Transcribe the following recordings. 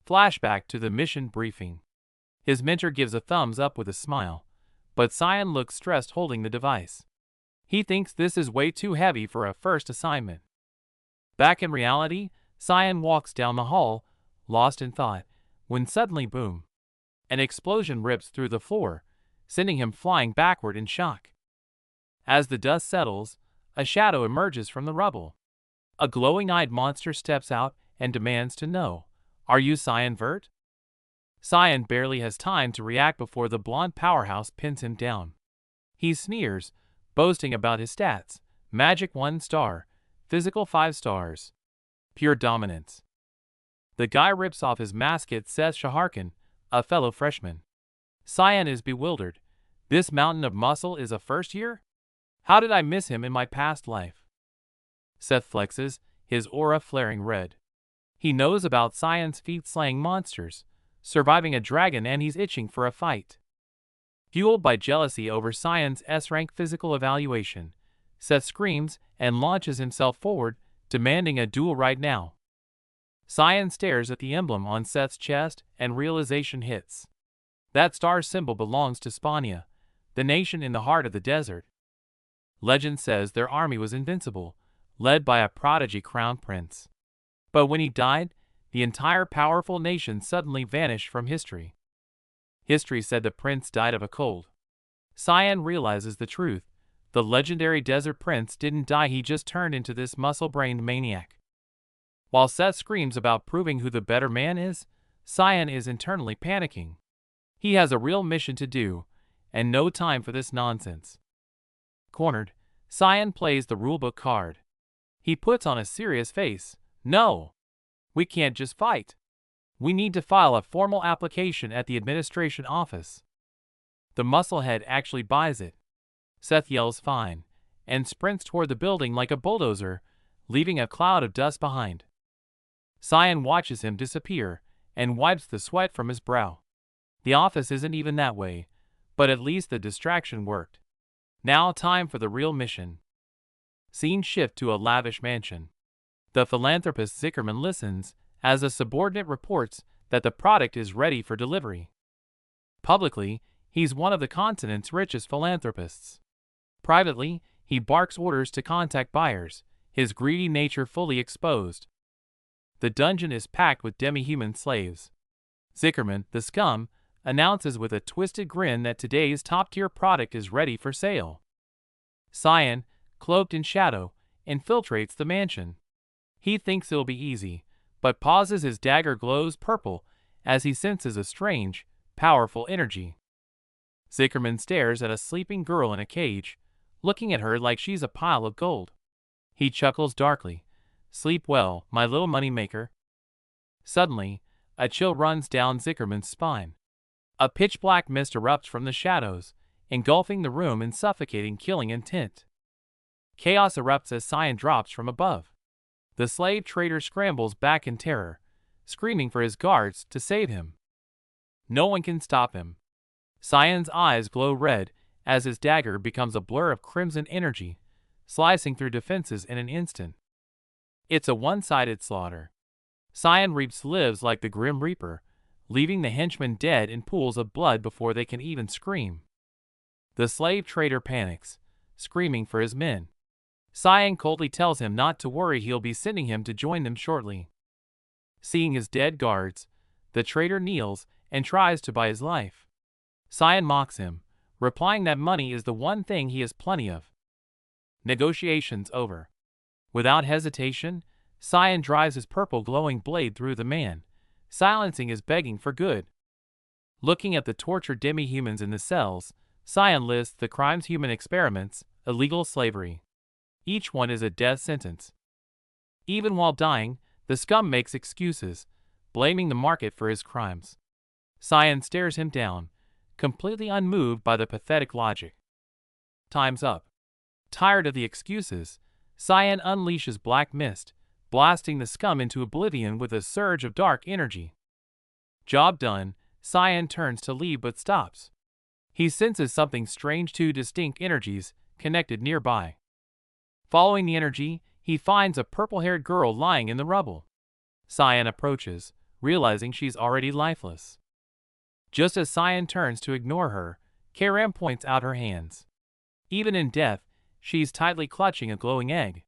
Flashback to the mission briefing. His mentor gives a thumbs up with a smile, but Cyan looks stressed holding the device. He thinks this is way too heavy for a first assignment. Back in reality, Cyan walks down the hall, lost in thought, when suddenly boom! An explosion rips through the floor, sending him flying backward in shock. As the dust settles, a shadow emerges from the rubble. A glowing-eyed monster steps out and demands to know, "Are you Cyan Vert?" Cyan barely has time to react before the blonde powerhouse pins him down. He sneers, boasting about his stats: Magic 1 star, Physical 5 stars. Pure dominance. The guy rips off his mask at Seth Shaharkin, a fellow freshman. Cyan is bewildered. This mountain of muscle is a first year? How did I miss him in my past life? Seth flexes, his aura flaring red. He knows about Cyan's feat slaying monsters, surviving a dragon, and he's itching for a fight. Fueled by jealousy over Cyan's S-Rank physical evaluation, Seth screams and launches himself forward, demanding a duel right now. Cyan stares at the emblem on Seth's chest and realization hits. That star symbol belongs to Spania, the nation in the heart of the desert. Legend says their army was invincible, led by a prodigy crown prince. But when he died, the entire powerful nation suddenly vanished from history. History said the prince died of a cold. Cyan realizes the truth. The legendary desert prince didn't die, he just turned into this muscle-brained maniac. While Seth screams about proving who the better man is, Cyan is internally panicking. He has a real mission to do, and no time for this nonsense. Cornered, Cyan plays the rulebook card. He puts on a serious face. No! We can't just fight. We need to file a formal application at the administration office. The musclehead actually buys it. Seth yells fine, and sprints toward the building like a bulldozer, leaving a cloud of dust behind. Cyan watches him disappear, and wipes the sweat from his brow. The office isn't even that way, but at least the distraction worked. Now time for the real mission. Scene shift to a lavish mansion. The philanthropist Zickerman listens, as a subordinate reports that the product is ready for delivery. Publicly, he's one of the continent's richest philanthropists. Privately, he barks orders to contact buyers, his greedy nature fully exposed. The dungeon is packed with demi-human slaves. Zickerman, the scum, announces with a twisted grin that today's top-tier product is ready for sale. Cyan, cloaked in shadow, infiltrates the mansion. He thinks it'll be easy, but pauses. His dagger glows purple as he senses a strange, powerful energy. Zickerman stares at a sleeping girl in a cage, looking at her like she's a pile of gold. He chuckles darkly. Sleep well, my little moneymaker. Suddenly, a chill runs down Zickerman's spine. A pitch-black mist erupts from the shadows, engulfing the room in suffocating killing intent. Chaos erupts as Cyan drops from above. The slave trader scrambles back in terror, screaming for his guards to save him. No one can stop him. Cyan's eyes glow red as his dagger becomes a blur of crimson energy, slicing through defenses in an instant. It's a one-sided slaughter. Cyan reaps lives like the Grim Reaper, leaving the henchmen dead in pools of blood before they can even scream. The slave trader panics, screaming for his men. Cyan coldly tells him not to worry, he'll be sending him to join them shortly. Seeing his dead guards, the trader kneels and tries to buy his life. Cyan mocks him, replying that money is the one thing he has plenty of. Negotiations over. Without hesitation, Cyan drives his purple glowing blade through the man, silencing his begging for good. Looking at the tortured demi-humans in the cells, Cyan lists the crimes: human experiments, illegal slavery. Each one is a death sentence. Even while dying, the scum makes excuses, blaming the market for his crimes. Cyan stares him down, completely unmoved by the pathetic logic. Time's up. Tired of the excuses, Cyan unleashes black mist, blasting the scum into oblivion with a surge of dark energy. Job done, Cyan turns to leave but stops. He senses something strange: two distinct energies connected nearby. Following the energy, he finds a purple-haired girl lying in the rubble. Cyan approaches, realizing she's already lifeless. Just as Cyan turns to ignore her, Keiram points out her hands. Even in death, she's tightly clutching a glowing egg.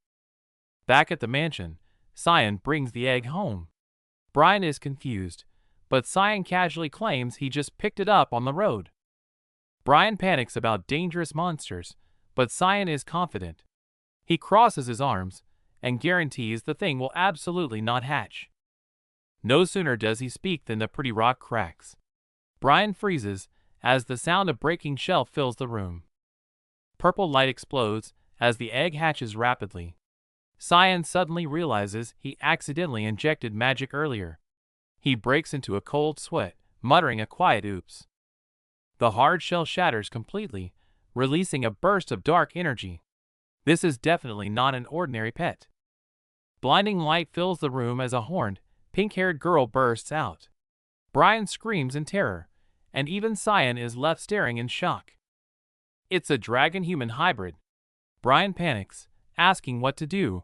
Back at the mansion, Cyan brings the egg home. Brian is confused, but Cyan casually claims he just picked it up on the road. Brian panics about dangerous monsters, but Cyan is confident. He crosses his arms and guarantees the thing will absolutely not hatch. No sooner does he speak than the pretty rock cracks. Brian freezes as the sound of breaking shell fills the room. Purple light explodes as the egg hatches rapidly. Cyan suddenly realizes he accidentally injected magic earlier. He breaks into a cold sweat, muttering a quiet oops. The hard shell shatters completely, releasing a burst of dark energy. This is definitely not an ordinary pet. Blinding light fills the room as a horned, pink-haired girl bursts out. Brian screams in terror, and even Cyan is left staring in shock. It's a dragon-human hybrid. Brian panics, asking what to do,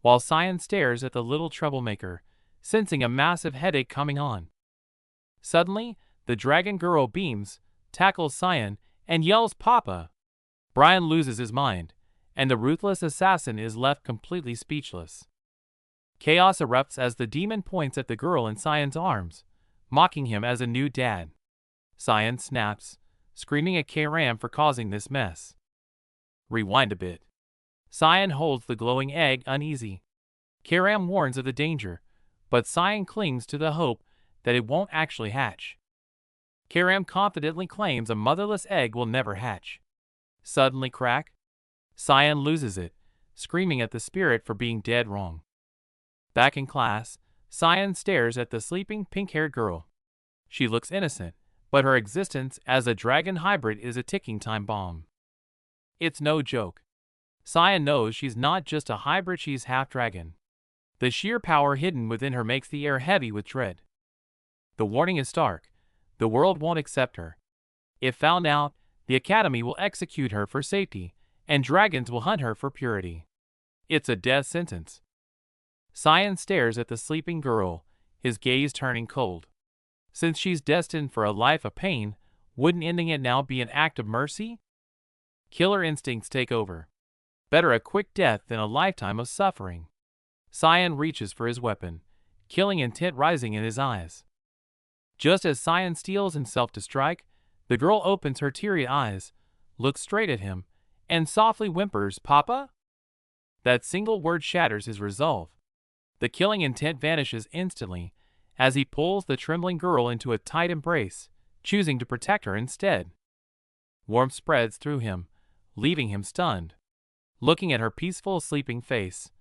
while Cyan stares at the little troublemaker, sensing a massive headache coming on. Suddenly, the dragon girl beams, tackles Cyan, and yells "Papa!" Brian loses his mind, and the ruthless assassin is left completely speechless. Chaos erupts as the demon points at the girl in Cyan's arms, mocking him as a new dad. Cyan snaps, screaming at Keiram for causing this mess. Rewind a bit. Cyan holds the glowing egg uneasy. Keiram warns of the danger, but Cyan clings to the hope that it won't actually hatch. Keiram confidently claims a motherless egg will never hatch. Suddenly crack. Cyan loses it, screaming at the spirit for being dead wrong. Back in class, Cyan stares at the sleeping pink-haired girl. She looks innocent, but her existence as a dragon hybrid is a ticking time bomb. It's no joke. Cyan knows she's not just a hybrid, she's half-dragon. The sheer power hidden within her makes the air heavy with dread. The warning is stark. The world won't accept her. If found out, the Academy will execute her for safety, and dragons will hunt her for purity. It's a death sentence. Cyan stares at the sleeping girl, his gaze turning cold. Since she's destined for a life of pain, wouldn't ending it now be an act of mercy? Killer instincts take over. Better a quick death than a lifetime of suffering. Cyan reaches for his weapon, killing intent rising in his eyes. Just as Cyan steels himself to strike, the girl opens her teary eyes, looks straight at him, and softly whimpers, "Papa?" That single word shatters his resolve. The killing intent vanishes instantly, as he pulls the trembling girl into a tight embrace, choosing to protect her instead. Warmth spreads through him, leaving him stunned. Looking at her peaceful, sleeping face,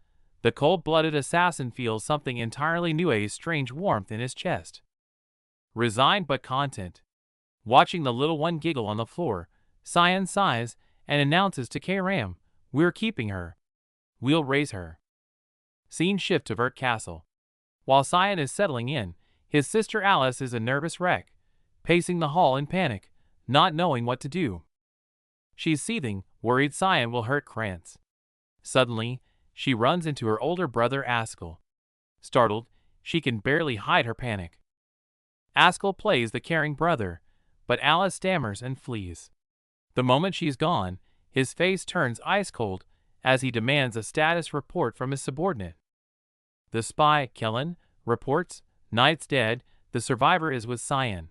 the cold-blooded assassin feels something entirely new, a strange warmth in his chest. Resigned but content. Watching the little one giggle on the floor, Cyan sighs and announces to Keiram, "We're keeping her. We'll raise her." Scene shift to Vert Castle. While Cyan is settling in, his sister Alice is a nervous wreck, pacing the hall in panic, not knowing what to do. She's seething, worried Cyan will hurt Krantz. Suddenly, she runs into her older brother Askell. Startled, she can barely hide her panic. Askell plays the caring brother, but Alice stammers and flees. The moment she's gone, his face turns ice cold as he demands a status report from his subordinate. The spy, Kellen, reports, "Knight's dead, the survivor is with Cyan."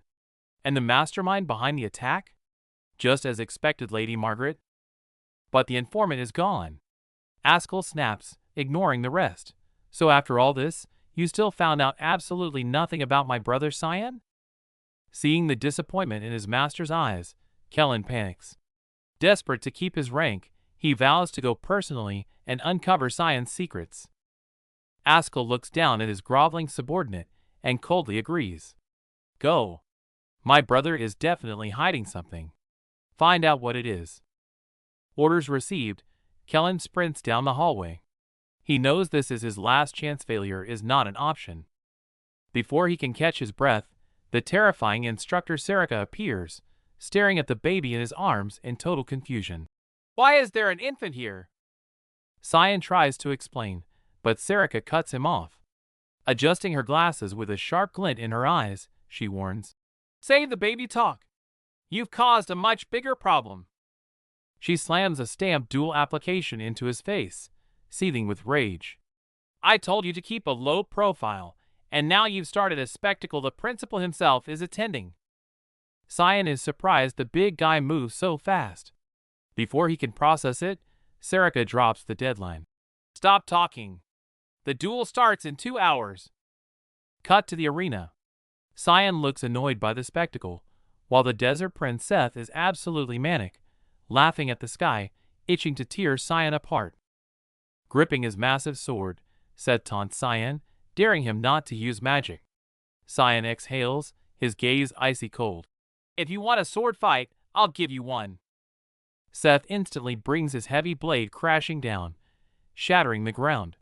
And the mastermind behind the attack? Just as expected, Lady Margaret. But the informant is gone. Askell snaps, ignoring the rest. "So after all this, you still found out absolutely nothing about my brother Cyan?" Seeing the disappointment in his master's eyes, Kellen panics. Desperate to keep his rank, he vows to go personally and uncover Cyan's secrets. Askell looks down at his groveling subordinate and coldly agrees. "Go. My brother is definitely hiding something. Find out what it is." Orders received, Kellen sprints down the hallway. He knows this is his last chance, failure is not an option. Before he can catch his breath, the terrifying instructor Serica appears, staring at the baby in his arms in total confusion. "Why is there an infant here?" Cyan tries to explain, but Serica cuts him off. Adjusting her glasses with a sharp glint in her eyes, she warns. Save the baby talk. You've caused a much bigger problem. She slams a stamped dual application into his face, seething with rage. I told you to keep a low profile, and now you've started a spectacle the principal himself is attending. Cyan is surprised the big guy moves so fast. Before he can process it, Sarika drops the deadline. Stop talking. The duel starts in 2 hours. Cut to the arena. Cyan looks annoyed by the spectacle, while the desert prince Seth is absolutely manic, laughing at the sky, itching to tear Cyan apart. Gripping his massive sword, Seth taunts Cyan, daring him not to use magic. Cyan exhales, his gaze icy cold. If you want a sword fight, I'll give you one. Seth instantly brings his heavy blade crashing down, shattering the ground.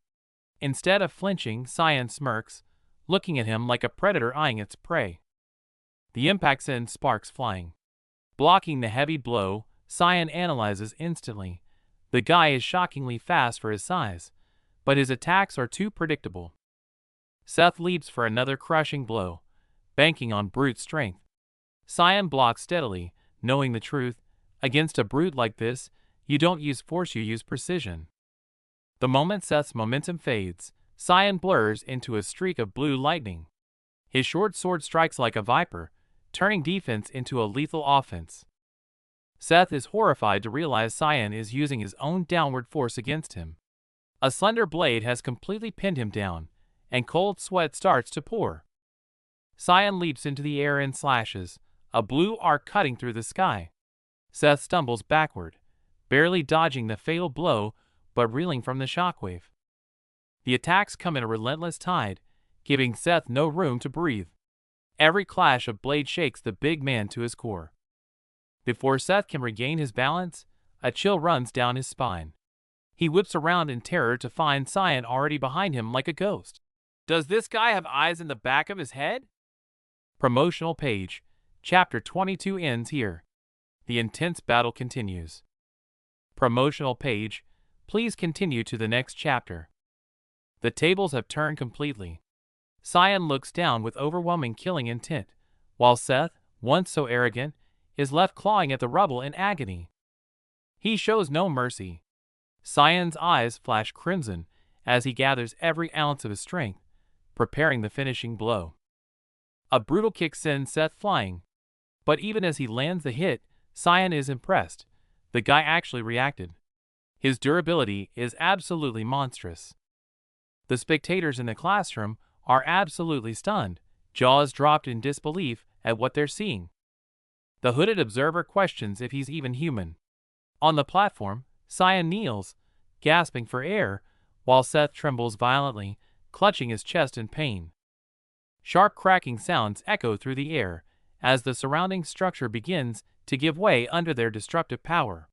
Instead of flinching, Cyan smirks, looking at him like a predator eyeing its prey. The impact sends sparks flying. Blocking the heavy blow, Cyan analyzes instantly. The guy is shockingly fast for his size, but his attacks are too predictable. Seth leaps for another crushing blow, banking on brute strength. Cyan blocks steadily, knowing the truth. Against a brute like this, you don't use force, you use precision. The moment Seth's momentum fades, Cyan blurs into a streak of blue lightning. His short sword strikes like a viper, turning defense into a lethal offense. Seth is horrified to realize Cyan is using his own downward force against him. A slender blade has completely pinned him down, and cold sweat starts to pour. Cyan leaps into the air and slashes, a blue arc cutting through the sky. Seth stumbles backward, barely dodging the fatal blow, but reeling from the shockwave. The attacks come in a relentless tide, giving Seth no room to breathe. Every clash of blade shakes the big man to his core. Before Seth can regain his balance, a chill runs down his spine. He whips around in terror to find Cyan already behind him like a ghost. Does this guy have eyes in the back of his head? Promotional page. Chapter 22 ends here. The intense battle continues. Promotional page. Please continue to the next chapter. The tables have turned completely. Cyan looks down with overwhelming killing intent, while Seth, once so arrogant, is left clawing at the rubble in agony. He shows no mercy. Cyan's eyes flash crimson as he gathers every ounce of his strength, preparing the finishing blow. A brutal kick sends Seth flying, but even as he lands the hit, Cyan is impressed. The guy actually reacted. His durability is absolutely monstrous. The spectators in the classroom are absolutely stunned, jaws dropped in disbelief at what they're seeing. The hooded observer questions if he's even human. On the platform, Cyan kneels, gasping for air, while Seth trembles violently, clutching his chest in pain. Sharp cracking sounds echo through the air as the surrounding structure begins to give way under their destructive power.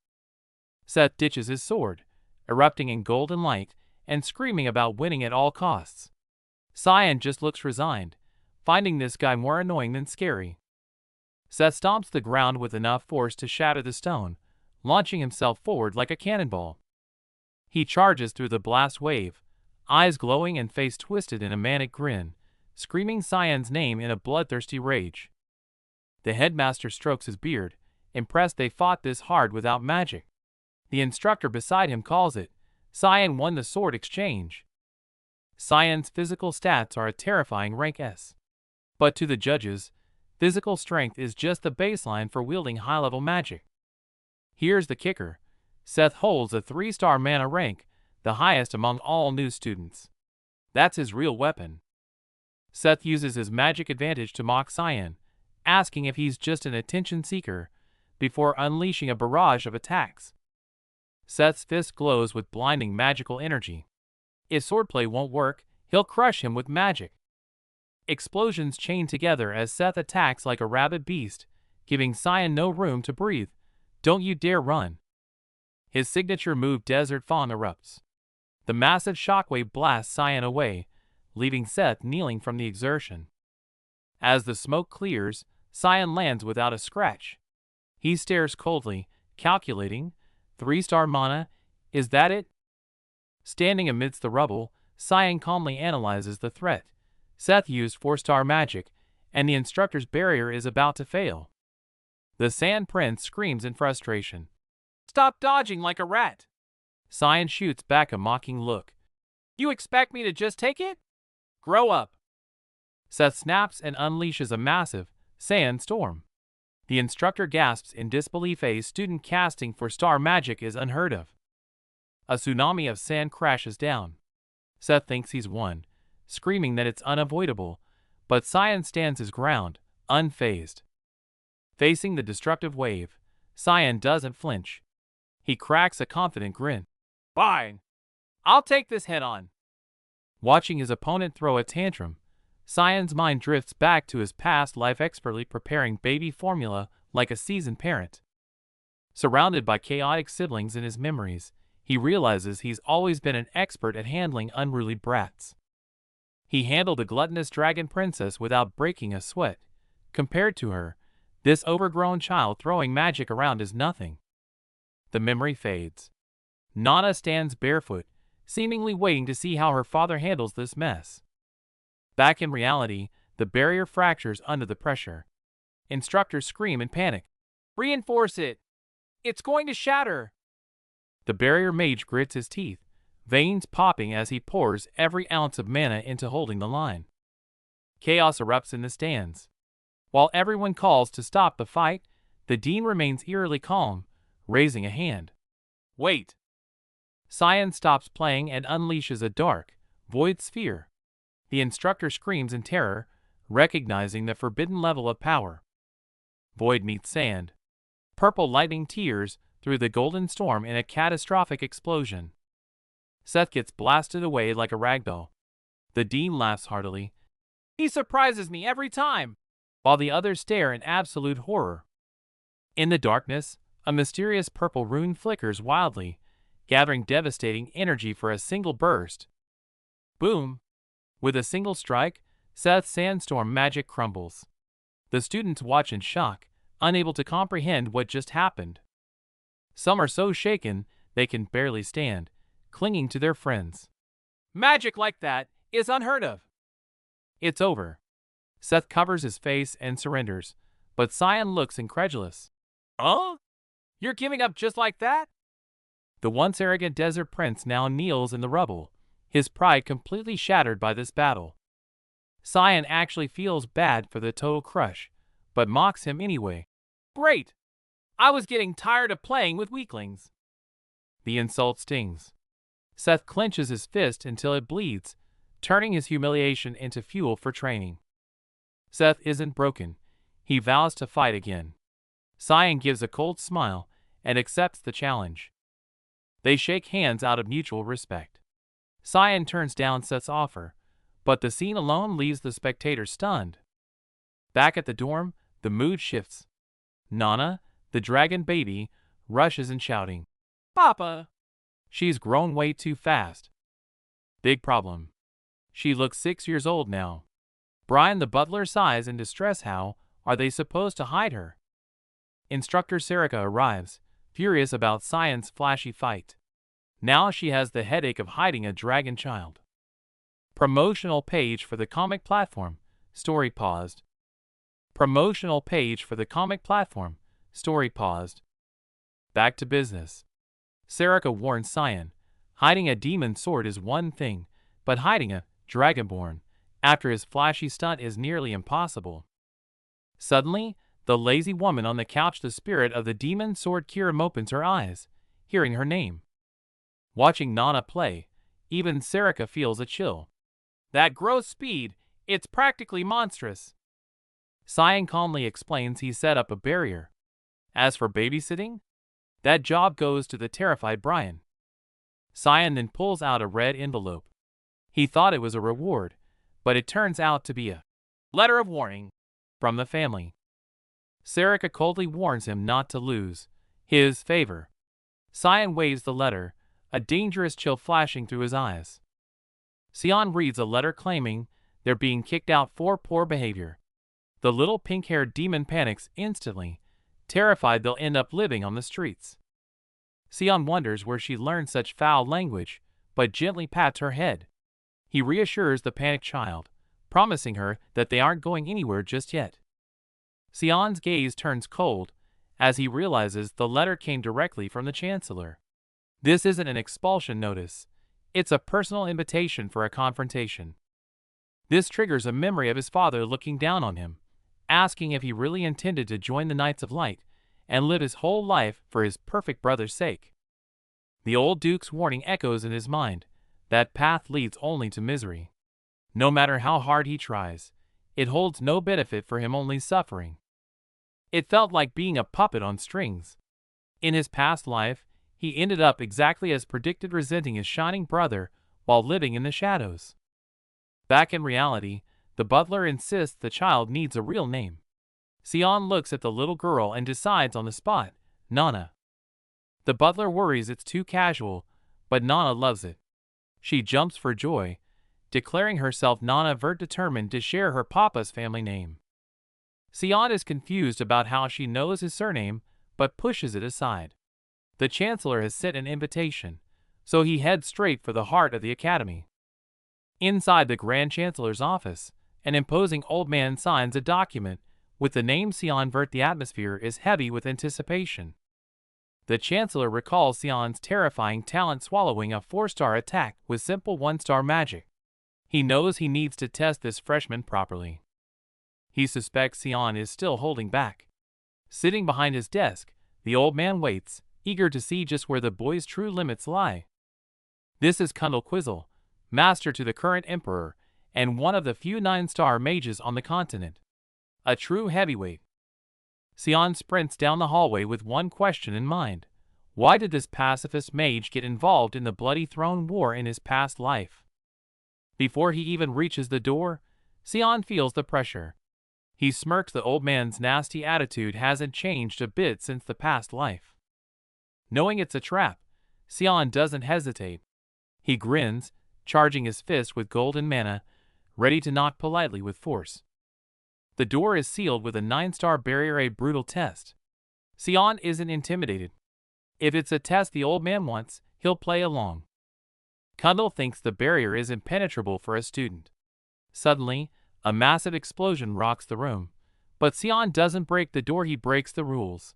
Seth ditches his sword, erupting in golden light and screaming about winning at all costs. Cyan just looks resigned, finding this guy more annoying than scary. Seth stomps the ground with enough force to shatter the stone, launching himself forward like a cannonball. He charges through the blast wave, eyes glowing and face twisted in a manic grin, screaming Cyan's name in a bloodthirsty rage. The headmaster strokes his beard, impressed they fought this hard without magic. The instructor beside him calls it. Cyan won the sword exchange. Cyan's physical stats are a terrifying rank S. But to the judges, physical strength is just the baseline for wielding high-level magic. Here's the kicker. Seth holds a 3-star mana rank, the highest among all new students. That's his real weapon. Seth uses his magic advantage to mock Cyan, asking if he's just an attention seeker, before unleashing a barrage of attacks. Seth's fist glows with blinding magical energy. If swordplay won't work, he'll crush him with magic. Explosions chain together as Seth attacks like a rabid beast, giving Cyan no room to breathe. Don't you dare run. His signature move Desert Fawn erupts. The massive shockwave blasts Cyan away, leaving Seth kneeling from the exertion. As the smoke clears, Cyan lands without a scratch. He stares coldly, calculating. 3-star mana, is that it? Standing amidst the rubble, Cyan calmly analyzes the threat, Seth used 4-star magic, and the instructor's barrier is about to fail. The Sand Prince screams in frustration. "Stop dodging like a rat!" Cyan shoots back a mocking look. "You expect me to just take it? Grow up!" Seth snaps and unleashes a massive sand storm. The instructor gasps in disbelief. A student casting 4-star magic is unheard of. A tsunami of sand crashes down. Seth thinks he's won, screaming that it's unavoidable, but Cyan stands his ground, unfazed. Facing the destructive wave, Cyan doesn't flinch. He cracks a confident grin. "Fine. I'll take this head on." Watching his opponent throw a tantrum, Cyan's mind drifts back to his past life, expertly preparing baby formula like a seasoned parent. Surrounded by chaotic siblings in his memories, he realizes he's always been an expert at handling unruly brats. He handled a gluttonous dragon princess without breaking a sweat. Compared to her, this overgrown child throwing magic around is nothing. The memory fades. Nana stands barefoot, seemingly waiting to see how her father handles this mess. Back in reality, the barrier fractures under the pressure. Instructors scream in panic. "Reinforce it! It's going to shatter!" The barrier mage grits his teeth, veins popping as he pours every ounce of mana into holding the line. Chaos erupts in the stands. While everyone calls to stop the fight, the dean remains eerily calm, raising a hand. "Wait!" Cyan stops playing and unleashes a dark, void sphere. The instructor screams in terror, recognizing the forbidden level of power. Void meets sand. Purple lightning tears through the golden storm in a catastrophic explosion. Seth gets blasted away like a ragdoll. The dean laughs heartily. "He surprises me every time!" while the others stare in absolute horror. In the darkness, a mysterious purple rune flickers wildly, gathering devastating energy for a single burst. Boom! With a single strike, Seth's sandstorm magic crumbles. The students watch in shock, unable to comprehend what just happened. Some are so shaken they can barely stand, clinging to their friends. "Magic like that is unheard of." It's over. Seth covers his face and surrenders, but Cyan looks incredulous. "Oh? You're giving up just like that?" The once arrogant desert prince now kneels in the rubble, his pride completely shattered by this battle. Cyan actually feels bad for the total crush, but mocks him anyway. "Great! I was getting tired of playing with weaklings." The insult stings. Seth clenches his fist until it bleeds, turning his humiliation into fuel for training. Seth isn't broken. He vows to fight again. Cyan gives a cold smile and accepts the challenge. They shake hands out of mutual respect. Cyan turns down Seth's offer, but the scene alone leaves the spectator stunned. Back at the dorm, the mood shifts. Nana, the dragon baby, rushes in shouting, "Papa!" She's grown way too fast. Big problem. She looks 6 years old now. Brian the butler sighs in distress. How are they supposed to hide her? Instructor Sarika arrives, furious about Cyan's flashy fight. Now she has the headache of hiding a dragon child. Promotional page for the comic platform. Story paused. Promotional page for the comic platform. Story paused. Back to business. Sarika warns Cyan, hiding a demon sword is one thing, but hiding a dragonborn after his flashy stunt is nearly impossible. Suddenly, the lazy woman on the couch, the spirit of the demon sword Kirim, opens her eyes, hearing her name. Watching Nana play, even Sarika feels a chill. "That gross speed, it's practically monstrous." Cyan calmly explains he set up a barrier. As for babysitting, that job goes to the terrified Brian. Cyan then pulls out a red envelope. He thought it was a reward, but it turns out to be a letter of warning from the family. Sarika coldly warns him not to lose his favor. Cyan waves the letter, a dangerous chill flashing through his eyes. Sion reads a letter claiming they're being kicked out for poor behavior. The little pink-haired demon panics instantly, terrified they'll end up living on the streets. Sion wonders where she learned such foul language, but gently pats her head. He reassures the panicked child, promising her that they aren't going anywhere just yet. Sion's gaze turns cold as he realizes the letter came directly from the Chancellor. This isn't an expulsion notice. It's a personal invitation for a confrontation. This triggers a memory of his father looking down on him, asking if he really intended to join the Knights of Light and live his whole life for his perfect brother's sake. The old Duke's warning echoes in his mind. That path leads only to misery. No matter how hard he tries, it holds no benefit for him, only suffering. It felt like being a puppet on strings. In his past life, he ended up exactly as predicted, resenting his shining brother while living in the shadows. Back in reality, the butler insists the child needs a real name. Sion looks at the little girl and decides on the spot, Nana. The butler worries it's too casual, but Nana loves it. She jumps for joy, declaring herself Nana Vert, determined to share her papa's family name. Sion is confused about how she knows his surname, but pushes it aside. The Chancellor has sent an invitation, so he heads straight for the heart of the academy. Inside the Grand Chancellor's office, an imposing old man signs a document with the name Sion Vert. The atmosphere is heavy with anticipation. The Chancellor recalls Sion's terrifying talent, swallowing a 4-star attack with simple 1-star magic. He knows he needs to test this freshman properly. He suspects Sion is still holding back. Sitting behind his desk, the old man waits, eager to see just where the boy's true limits lie. This is Kundal Quizzle, master to the current emperor, and one of the few 9-star mages on the continent. A true heavyweight. Sion sprints down the hallway with one question in mind. Why did this pacifist mage get involved in the bloody throne war in his past life? Before he even reaches the door, Sion feels the pressure. He smirks. The old man's nasty attitude hasn't changed a bit since the past life. Knowing it's a trap, Sion doesn't hesitate. He grins, charging his fist with golden mana, ready to knock politely with force. The door is sealed with a 9-star barrier, a brutal test. Sion isn't intimidated. If it's a test the old man wants, he'll play along. Kundal thinks the barrier is impenetrable for a student. Suddenly, a massive explosion rocks the room, but Sion doesn't break the door, he breaks the rules.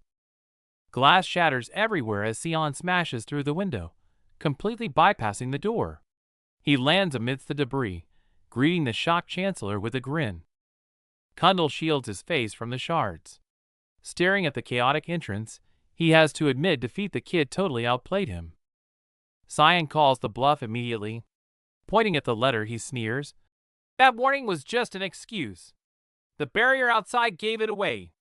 Glass shatters everywhere as Sion smashes through the window, completely bypassing the door. He lands amidst the debris, greeting the shocked Chancellor with a grin. Kundal shields his face from the shards. Staring at the chaotic entrance, he has to admit defeat. The kid totally outplayed him. Sion calls the bluff immediately. Pointing at the letter, he sneers. That warning was just an excuse. The barrier outside gave it away.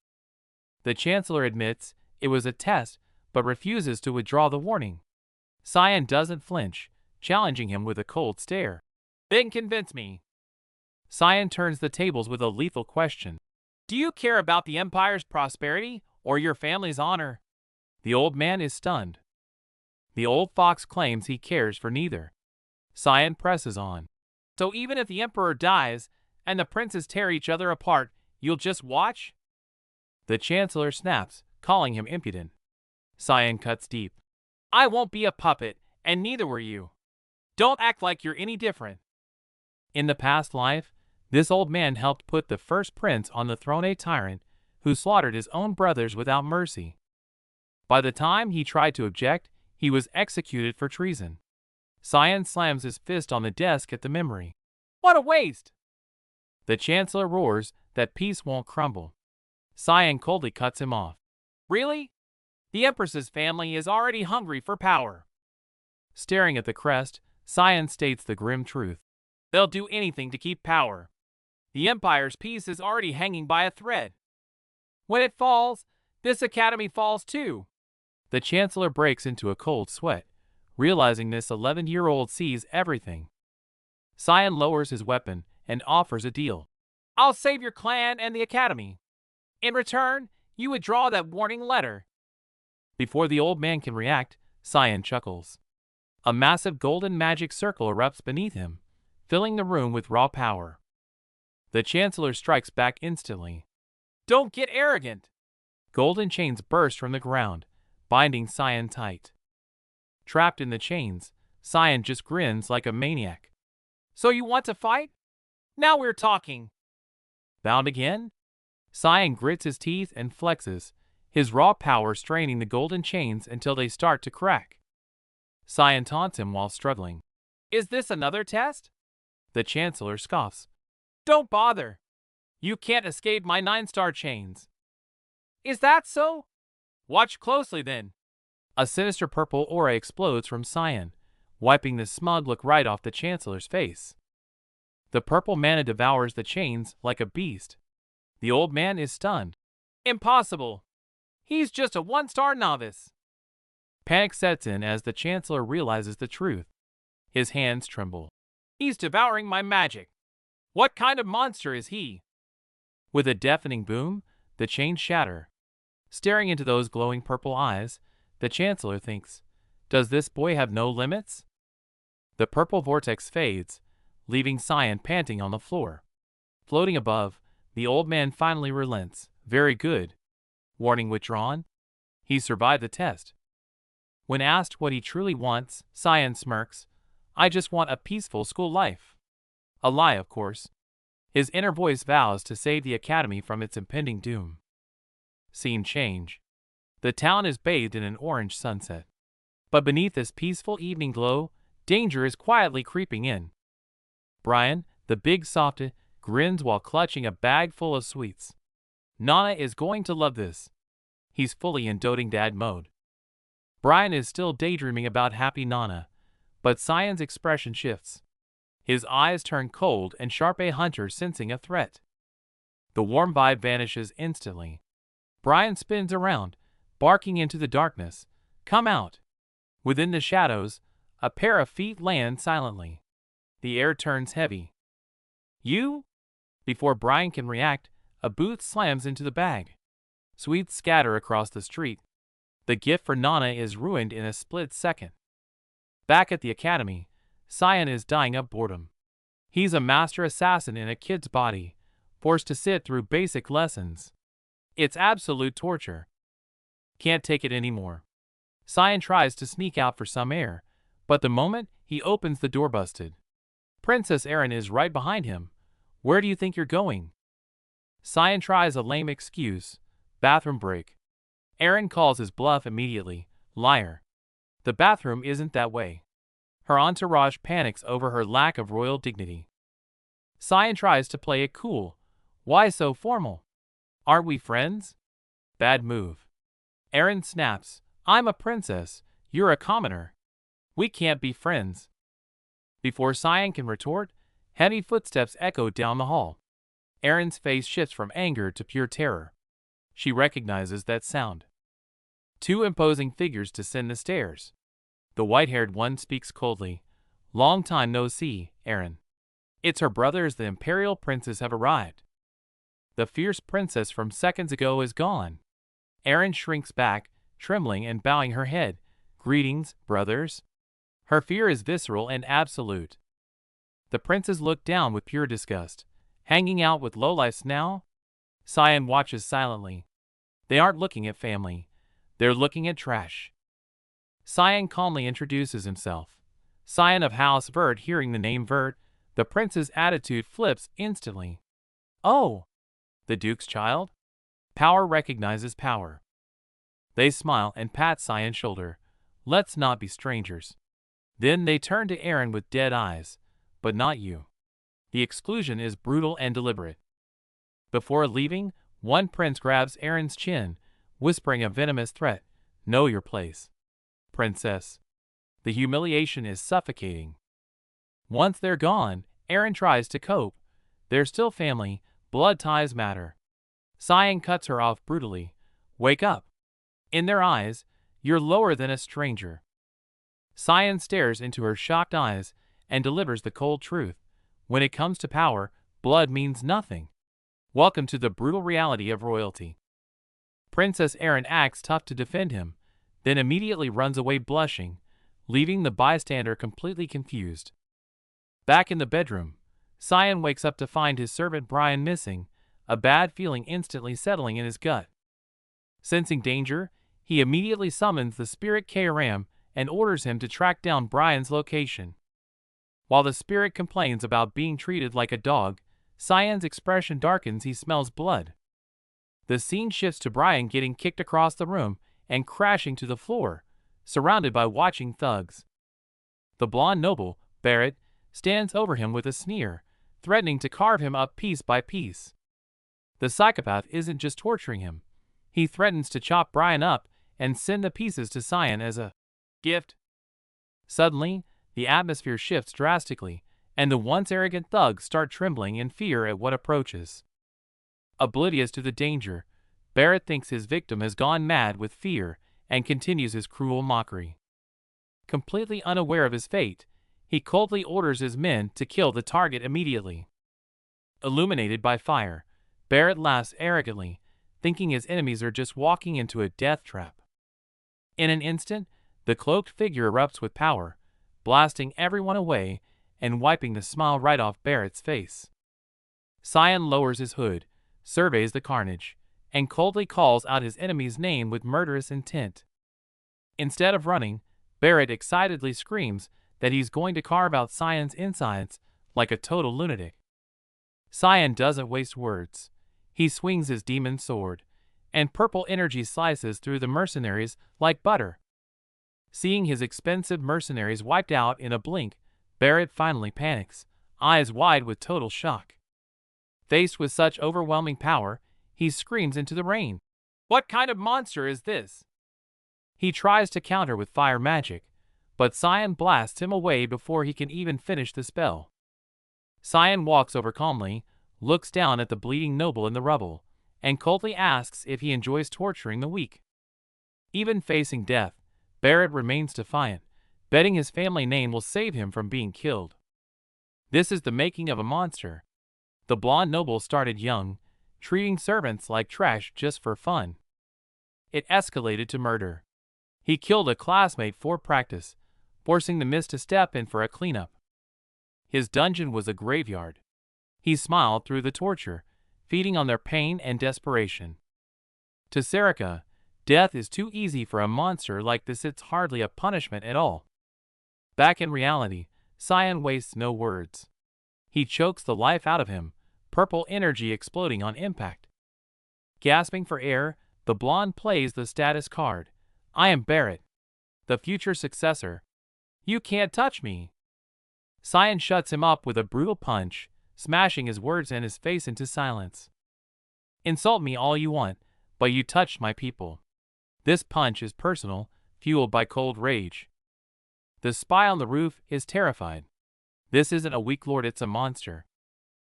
The Chancellor admits it was a test, but refuses to withdraw the warning. Sion doesn't flinch, challenging him with a cold stare. Then convince me. Sion turns the tables with a lethal question. Do you care about the Empire's prosperity or your family's honor? The old man is stunned. The old fox claims he cares for neither. Sion presses on. So even if the Emperor dies and the princes tear each other apart, you'll just watch? The Chancellor snaps, calling him impudent. Sion cuts deep. I won't be a puppet, and neither were you. Don't act like you're any different. In the past life, this old man helped put the first prince on the throne, a tyrant who slaughtered his own brothers without mercy. By the time he tried to object, he was executed for treason. Sion slams his fist on the desk at the memory. What a waste! The Chancellor roars that peace won't crumble. Sion coldly cuts him off. Really? The Empress's family is already hungry for power. Staring at the crest, Sion states the grim truth. They'll do anything to keep power. The Empire's peace is already hanging by a thread. When it falls, this academy falls too. The Chancellor breaks into a cold sweat, realizing this 11-year-old sees everything. Sion lowers his weapon and offers a deal. I'll save your clan and the academy. In return, you withdraw that warning letter. Before the old man can react, Sion chuckles. A massive golden magic circle erupts beneath him, filling the room with raw power. The Chancellor strikes back instantly. Don't get arrogant! Golden chains burst from the ground, binding Sion tight. Trapped in the chains, Sion just grins like a maniac. So you want to fight? Now we're talking. Bound again? Cyan grits his teeth and flexes, his raw power straining the golden chains until they start to crack. Cyan taunts him while struggling. Is this another test? The Chancellor scoffs. Don't bother. You can't escape my 9-star chains. Is that so? Watch closely then. A sinister purple aura explodes from Cyan, wiping the smug look right off the Chancellor's face. The purple mana devours the chains like a beast. The old man is stunned. Impossible. He's just a 1-star novice. Panic sets in as the Chancellor realizes the truth. His hands tremble. He's devouring my magic. What kind of monster is he? With a deafening boom, the chains shatter. Staring into those glowing purple eyes, the Chancellor thinks, does this boy have no limits? The purple vortex fades, leaving Cyan panting on the floor. Floating above, the old man finally relents. Very good. Warning withdrawn. He survived the test. When asked what he truly wants, Cyan smirks. I just want a peaceful school life. A lie, of course. His inner voice vows to save the academy from its impending doom. Scene change. The town is bathed in an orange sunset. But beneath this peaceful evening glow, danger is quietly creeping in. Brian, the big softy, grins while clutching a bag full of sweets. Nana is going to love this. He's fully in doting dad mode. Brian is still daydreaming about happy Nana, but Cyan's expression shifts. His eyes turn cold and sharp, a hunter sensing a threat. The warm vibe vanishes instantly. Brian spins around, barking into the darkness. Come out. Within the shadows, a pair of feet land silently. The air turns heavy. You? Before Brian can react, a boot slams into the bag. Sweets scatter across the street. The gift for Nana is ruined in a split second. Back at the academy, Cyan is dying of boredom. He's a master assassin in a kid's body, forced to sit through basic lessons. It's absolute torture. Can't take it anymore. Cyan tries to sneak out for some air, but the moment he opens the door, busted. Princess Erin is right behind him. Where do you think you're going? Cyan tries a lame excuse. Bathroom break. Erin calls his bluff immediately. Liar. The bathroom isn't that way. Her entourage panics over her lack of royal dignity. Cyan tries to play it cool. Why so formal? Aren't we friends? Bad move. Erin snaps. I'm a princess. You're a commoner. We can't be friends. Before Cyan can retort, heavy footsteps echo down the hall. Erin's face shifts from anger to pure terror. She recognizes that sound. Two imposing figures descend the stairs. The white-haired one speaks coldly. Long time no see, Erin. It's her brothers, the imperial princes have arrived. The fierce princess from seconds ago is gone. Erin shrinks back, trembling and bowing her head. Greetings, brothers. Her fear is visceral and absolute. The princes look down with pure disgust. Hanging out with lowlifes now? Cyan watches silently. They aren't looking at family. They're looking at trash. Cyan calmly introduces himself. Cyan of House Vert. Hearing the name Vert, the prince's attitude flips instantly. Oh! The Duke's child? Power recognizes power. They smile and pat Cyan's shoulder. Let's not be strangers. Then they turn to Erin with dead eyes. But not you. The exclusion is brutal and deliberate. Before leaving, one prince grabs Erin's chin, whispering a venomous threat. Know your place. Princess. The humiliation is suffocating. Once they're gone, Erin tries to cope. They're still family, blood ties matter. Cyan cuts her off brutally. Wake up. In their eyes, you're lower than a stranger. Cyan stares into her shocked eyes and delivers the cold truth. When it comes to power, blood means nothing. Welcome to the brutal reality of royalty. Princess Erin acts tough to defend him, then immediately runs away blushing, leaving the bystander completely confused. Back in the bedroom, Cyan wakes up to find his servant Brian missing, a bad feeling instantly settling in his gut. Sensing danger, he immediately summons the spirit Kairam and orders him to track down Brian's location. While the spirit complains about being treated like a dog, Cyan's expression darkens. He smells blood. The scene shifts to Brian getting kicked across the room and crashing to the floor, surrounded by watching thugs. The blonde noble, Barrett, stands over him with a sneer, threatening to carve him up piece by piece. The psychopath isn't just torturing him. He threatens to chop Brian up and send the pieces to Cyan as a gift. Suddenly, the atmosphere shifts drastically, and the once arrogant thugs start trembling in fear at what approaches. Oblivious to the danger, Barrett thinks his victim has gone mad with fear and continues his cruel mockery. Completely unaware of his fate, he coldly orders his men to kill the target immediately. Illuminated by fire, Barrett laughs arrogantly, thinking his enemies are just walking into a death trap. In an instant, the cloaked figure erupts with power, blasting everyone away and wiping the smile right off Barrett's face. Cyan lowers his hood, surveys the carnage, and coldly calls out his enemy's name with murderous intent. Instead of running, Barrett excitedly screams that he's going to carve out Cyan's insides like a total lunatic. Cyan doesn't waste words. He swings his demon sword, and purple energy slices through the mercenaries like butter. Seeing his expensive mercenaries wiped out in a blink, Barrett finally panics, eyes wide with total shock. Faced with such overwhelming power, he screams into the rain. What kind of monster is this? He tries to counter with fire magic, but Cyan blasts him away before he can even finish the spell. Cyan walks over calmly, looks down at the bleeding noble in the rubble, and coldly asks if he enjoys torturing the weak. Even facing death, Barrett remains defiant, betting his family name will save him from being killed. This is the making of a monster. The blonde noble started young, treating servants like trash just for fun. It escalated to murder. He killed a classmate for practice, forcing the miss to step in for a cleanup. His dungeon was a graveyard. He smiled through the torture, feeding on their pain and desperation. To Serica, death is too easy for a monster like this. It's hardly a punishment at all. Back in reality, Cyan wastes no words. He chokes the life out of him, purple energy exploding on impact. Gasping for air, the blonde plays the status card. I am Barrett, the future successor. You can't touch me. Cyan shuts him up with a brutal punch, smashing his words and his face into silence. Insult me all you want, but you touched my people. This punch is personal, fueled by cold rage. The spy on the roof is terrified. This isn't a weak lord, it's a monster.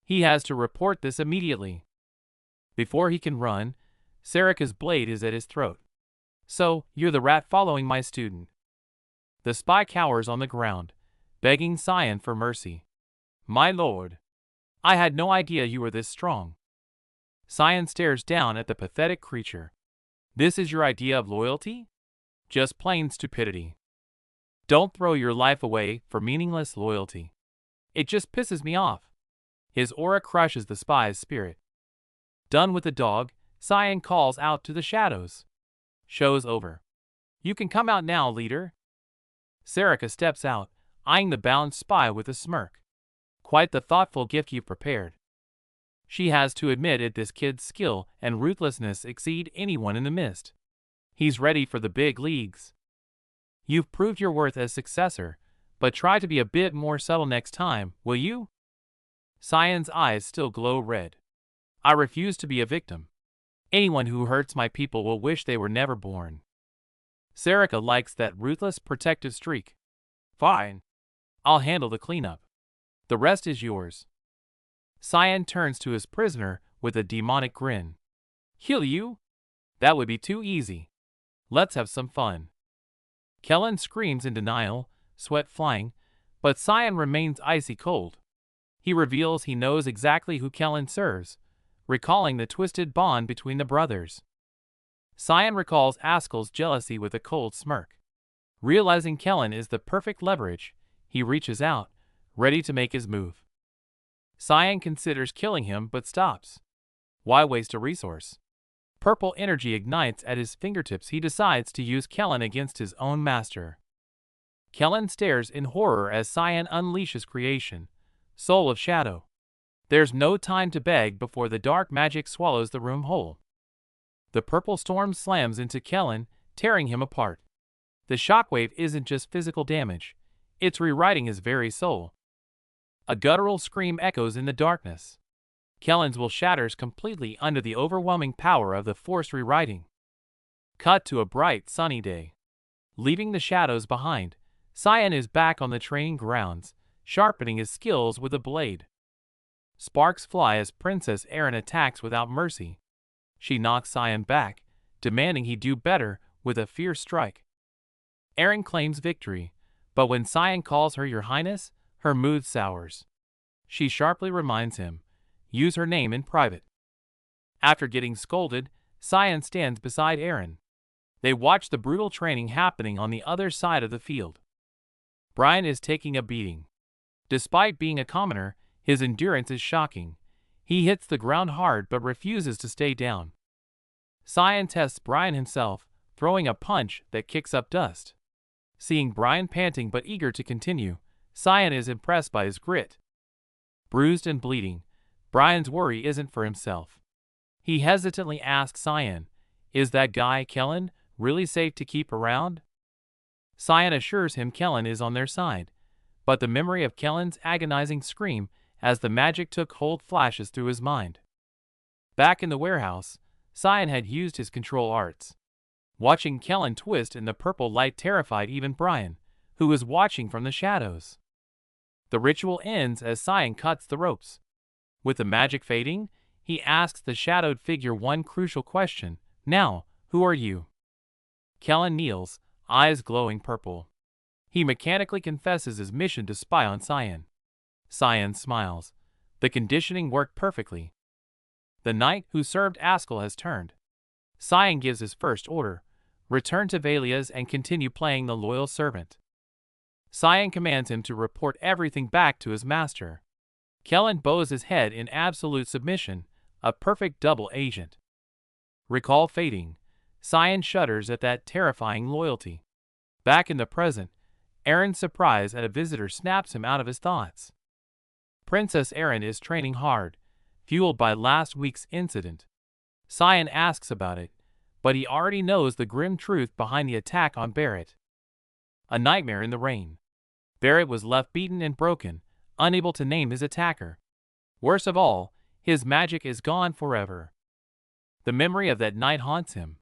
He has to report this immediately. Before he can run, Serica's blade is at his throat. So, you're the rat following my student. The spy cowers on the ground, begging Cyan for mercy. My lord, I had no idea you were this strong. Cyan stares down at the pathetic creature. This is your idea of loyalty? Just plain stupidity. Don't throw your life away for meaningless loyalty. It just pisses me off. His aura crushes the spy's spirit. Done with the dog, Cyan calls out to the shadows. Show's over. You can come out now, leader. Serica steps out, eyeing the bound spy with a smirk. Quite the thoughtful gift you've prepared. She has to admit it, this kid's skill and ruthlessness exceed anyone in the mist. He's ready for the big leagues. You've proved your worth as successor, but try to be a bit more subtle next time, will you? Cyan's eyes still glow red. I refuse to be a victim. Anyone who hurts my people will wish they were never born. Serica likes that ruthless protective streak. Fine. I'll handle the cleanup. The rest is yours. Cyan turns to his prisoner with a demonic grin. Kill you? That would be too easy. Let's have some fun. Kellen screams in denial, sweat flying, but Cyan remains icy cold. He reveals he knows exactly who Kellen serves, recalling the twisted bond between the brothers. Cyan recalls Askel's jealousy with a cold smirk. Realizing Kellen is the perfect leverage, he reaches out, ready to make his move. Cyan considers killing him but stops. Why waste a resource? Purple energy ignites at his fingertips. He decides to use Kellen against his own master. Kellen stares in horror as Cyan unleashes creation, Soul of Shadow. There's no time to beg before the dark magic swallows the room whole. The purple storm slams into Kellen, tearing him apart. The shockwave isn't just physical damage, it's rewriting his very soul. A guttural scream echoes in the darkness. Kellen's will shatters completely under the overwhelming power of the forced rewriting. Cut to a bright, sunny day. Leaving the shadows behind, Cyan is back on the training grounds, sharpening his skills with a blade. Sparks fly as Princess Erin attacks without mercy. She knocks Cyan back, demanding he do better with a fierce strike. Erin claims victory, but when Cyan calls her Your Highness, her mood sours. She sharply reminds him, use her name in private. After getting scolded, Cyan stands beside Erin. They watch the brutal training happening on the other side of the field. Brian is taking a beating. Despite being a commoner, his endurance is shocking. He hits the ground hard but refuses to stay down. Cyan tests Brian himself, throwing a punch that kicks up dust. Seeing Brian panting but eager to continue, Cyan is impressed by his grit. Bruised and bleeding, Brian's worry isn't for himself. He hesitantly asks Cyan, is that guy, Kellen, really safe to keep around? Cyan assures him Kellen is on their side, but the memory of Kellen's agonizing scream as the magic took hold flashes through his mind. Back in the warehouse, Cyan had used his control arts. Watching Kellen twist in the purple light terrified even Brian, who was watching from the shadows. The ritual ends as Cyan cuts the ropes. With the magic fading, he asks the shadowed figure one crucial question, now, who are you? Kellen kneels, eyes glowing purple. He mechanically confesses his mission to spy on Cyan. Cyan smiles. The conditioning worked perfectly. The knight who served Askell has turned. Cyan gives his first order, return to Valia's and continue playing the loyal servant. Cyan commands him to report everything back to his master. Kellen bows his head in absolute submission, a perfect double agent. Recall fading, Cyan shudders at that terrifying loyalty. Back in the present, Erin's surprise at a visitor snaps him out of his thoughts. Princess Erin is training hard, fueled by last week's incident. Cyan asks about it, but he already knows the grim truth behind the attack on Barrett. A nightmare in the rain. Barrett was left beaten and broken, unable to name his attacker. Worst of all, his magic is gone forever. The memory of that night haunts him.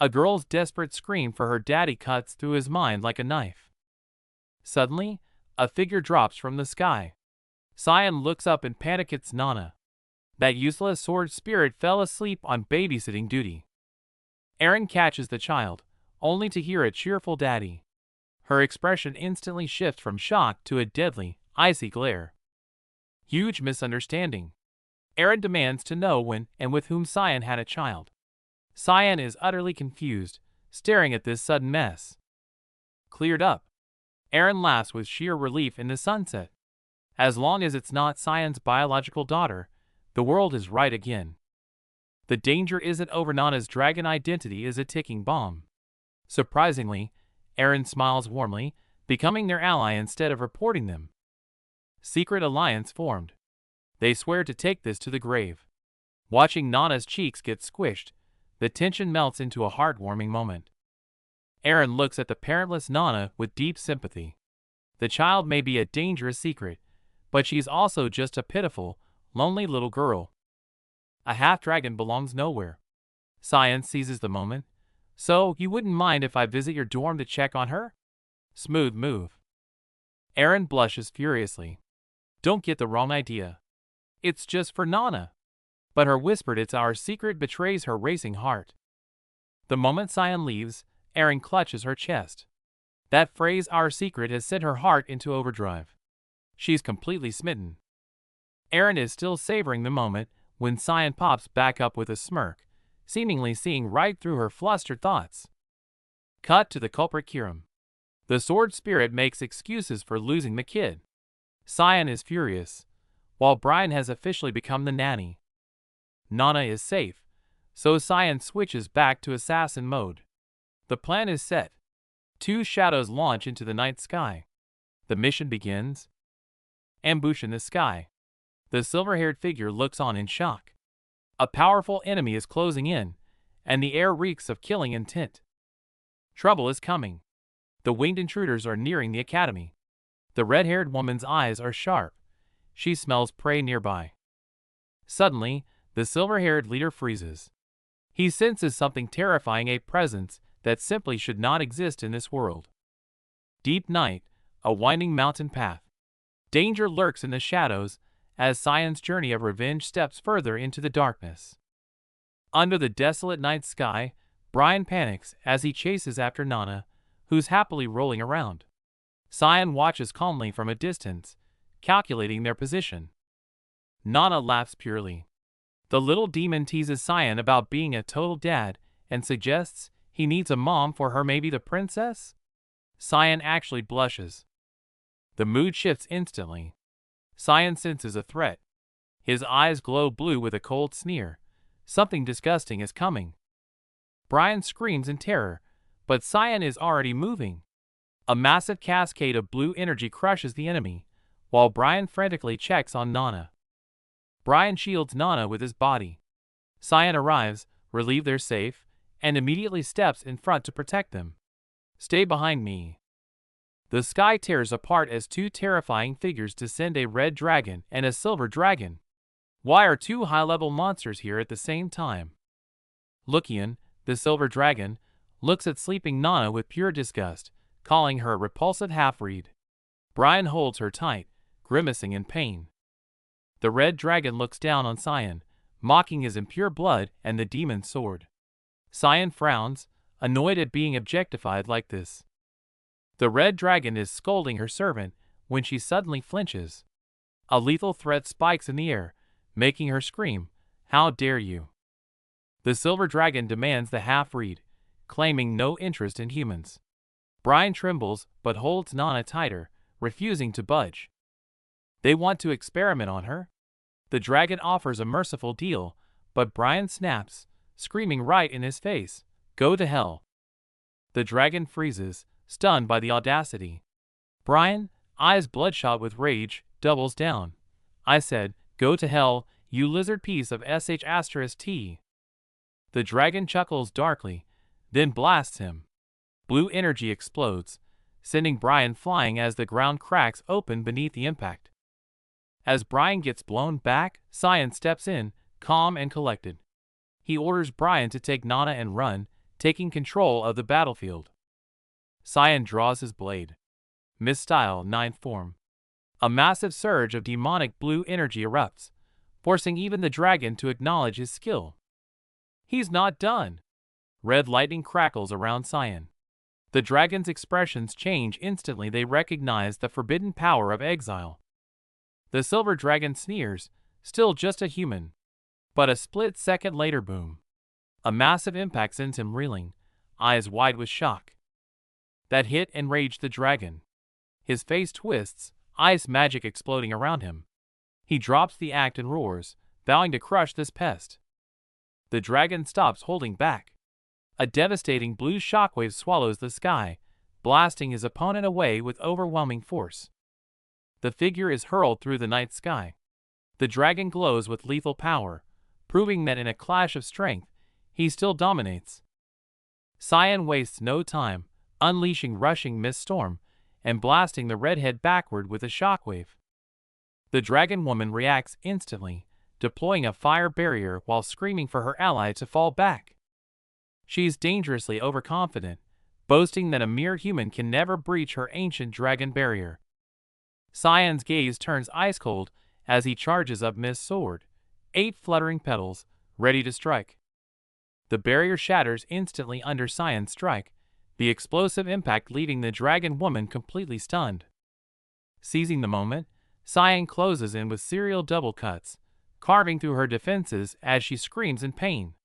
A girl's desperate scream for her daddy cuts through his mind like a knife. Suddenly, a figure drops from the sky. Cyan looks up in panic. It's Nana. That useless sword spirit fell asleep on babysitting duty. Erin catches the child, only to hear a cheerful daddy. Her expression instantly shifts from shock to a deadly, icy glare. Huge misunderstanding. Erin demands to know when and with whom Cyan had a child. Cyan is utterly confused, staring at this sudden mess. Cleared up. Erin laughs with sheer relief in the sunset. As long as it's not Cyan's biological daughter, the world is right again. The danger isn't over. Nana's dragon identity is a ticking bomb. Surprisingly, Erin smiles warmly, becoming their ally instead of reporting them. Secret alliance formed. They swear to take this to the grave. Watching Nana's cheeks get squished, the tension melts into a heartwarming moment. Erin looks at the parentless Nana with deep sympathy. The child may be a dangerous secret, but she's also just a pitiful, lonely little girl. A half-dragon belongs nowhere. Cyan seizes the moment. So, you wouldn't mind if I visit your dorm to check on her? Smooth move. Erin blushes furiously. Don't get the wrong idea. It's just for Nana. But her whispered it's our secret betrays her racing heart. The moment Cyan leaves, Erin clutches her chest. That phrase, our secret, has sent her heart into overdrive. She's completely smitten. Erin is still savoring the moment when Cyan pops back up with a smirk, seemingly seeing right through her flustered thoughts. Cut to the culprit Kiram. The sword spirit makes excuses for losing the kid. Cyan is furious, while Brian has officially become the nanny. Nana is safe, so Cyan switches back to assassin mode. The plan is set. Two shadows launch into the night sky. The mission begins. Ambush in the sky. The silver-haired figure looks on in shock. A powerful enemy is closing in, and the air reeks of killing intent. Trouble is coming. The winged intruders are nearing the academy. The red-haired woman's eyes are sharp. She smells prey nearby. Suddenly, the silver-haired leader freezes. He senses something terrifying, a presence that simply should not exist in this world. Deep night, a winding mountain path. Danger lurks in the shadows as Cyan's journey of revenge steps further into the darkness. Under the desolate night sky, Brian panics as he chases after Nana, who's happily rolling around. Cyan watches calmly from a distance, calculating their position. Nana laughs purely. The little demon teases Cyan about being a total dad and suggests he needs a mom for her, maybe the princess? Cyan actually blushes. The mood shifts instantly. Cyan senses a threat. His eyes glow blue with a cold sneer. Something disgusting is coming. Brian screams in terror, but Cyan is already moving. A massive cascade of blue energy crushes the enemy, while Brian frantically checks on Nana. Brian shields Nana with his body. Cyan arrives, relieves they're safe, and immediately steps in front to protect them. Stay behind me. The sky tears apart as two terrifying figures descend, a red dragon and a silver dragon. Why are two high-level monsters here at the same time? Lucian, the silver dragon, looks at sleeping Nana with pure disgust, calling her a repulsive half-breed. Brian holds her tight, grimacing in pain. The red dragon looks down on Cyan, mocking his impure blood and the demon's sword. Cyan frowns, annoyed at being objectified like this. The red dragon is scolding her servant when she suddenly flinches. A lethal threat spikes in the air, making her scream, "How dare you!" The silver dragon demands the half-breed, claiming no interest in humans. Brian trembles but holds Nana tighter, refusing to budge. They want to experiment on her? The dragon offers a merciful deal, but Brian snaps, screaming right in his face, "Go to hell!" The dragon freezes, stunned by the audacity. Brian, eyes bloodshot with rage, doubles down. "I said, go to hell, you lizard piece of SSS-T." The dragon chuckles darkly, then blasts him. Blue energy explodes, sending Brian flying as the ground cracks open beneath the impact. As Brian gets blown back, Cyan steps in, calm and collected. He orders Brian to take Nana and run, taking control of the battlefield. Cyan draws his blade. Misstyle 9th form. A massive surge of demonic blue energy erupts, forcing even the dragon to acknowledge his skill. He's not done. Red lightning crackles around Cyan. The dragon's expressions change instantly. They recognize the forbidden power of exile. The silver dragon sneers, still just a human. But a split second later, boom. A massive impact sends him reeling, eyes wide with shock. That hit enraged the dragon. His face twists, ice magic exploding around him. He drops the axe and roars, vowing to crush this pest. The dragon stops holding back. A devastating blue shockwave swallows the sky, blasting his opponent away with overwhelming force. The figure is hurled through the night sky. The dragon glows with lethal power, proving that in a clash of strength, he still dominates. Cyan wastes no time, unleashing rushing mist storm and blasting the redhead backward with a shockwave. The dragon woman reacts instantly, deploying a fire barrier while screaming for her ally to fall back. She's dangerously overconfident, boasting that a mere human can never breach her ancient dragon barrier. Cyan's gaze turns ice cold as he charges up Mist's sword, 8 fluttering petals, ready to strike. The barrier shatters instantly under Cyan's strike, the explosive impact leaving the dragon woman completely stunned. Seizing the moment, Cyan closes in with serial double cuts, carving through her defenses as she screams in pain.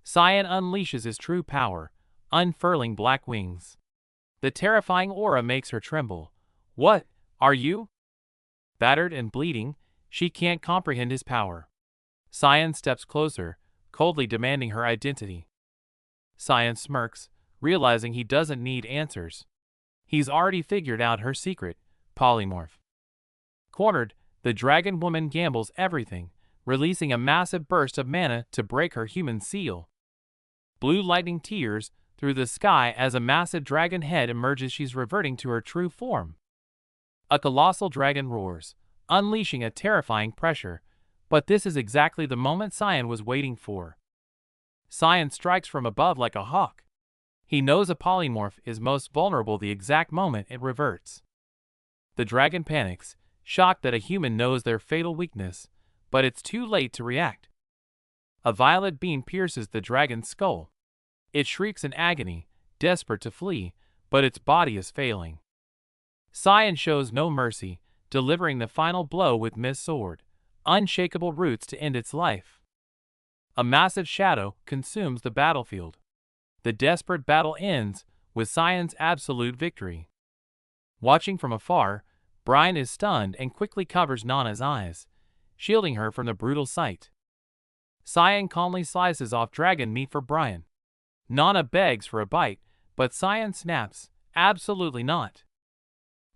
Cyan unleashes his true power, unfurling black wings. The terrifying aura makes her tremble. "What are you?" Battered and bleeding, she can't comprehend his power. Cyan steps closer, coldly demanding her identity. Cyan smirks, realizing he doesn't need answers. He's already figured out her secret, polymorph. Cornered, The dragon woman gambles everything, releasing a massive burst of mana to break her human seal. Blue lightning tears through the sky as a massive dragon head emerges. She's reverting to her true form. A colossal dragon roars, unleashing a terrifying pressure, but this is exactly the moment Cyan was waiting for. Cyan strikes from above like a hawk. He knows a polymorph is most vulnerable the exact moment it reverts. The dragon panics, shocked that a human knows their fatal weakness, but it's too late to react. A violet beam pierces the dragon's skull. It shrieks in agony, desperate to flee, but its body is failing. Cyan shows no mercy, delivering the final blow with Mist Sword, unshakable roots to end its life. A massive shadow consumes the battlefield. The desperate battle ends with Cyan's absolute victory. Watching from afar, Brian is stunned and quickly covers Nana's eyes, shielding her from the brutal sight. Cyan calmly slices off dragon meat for Brian. Nana begs for a bite, but Cyan snaps, absolutely not.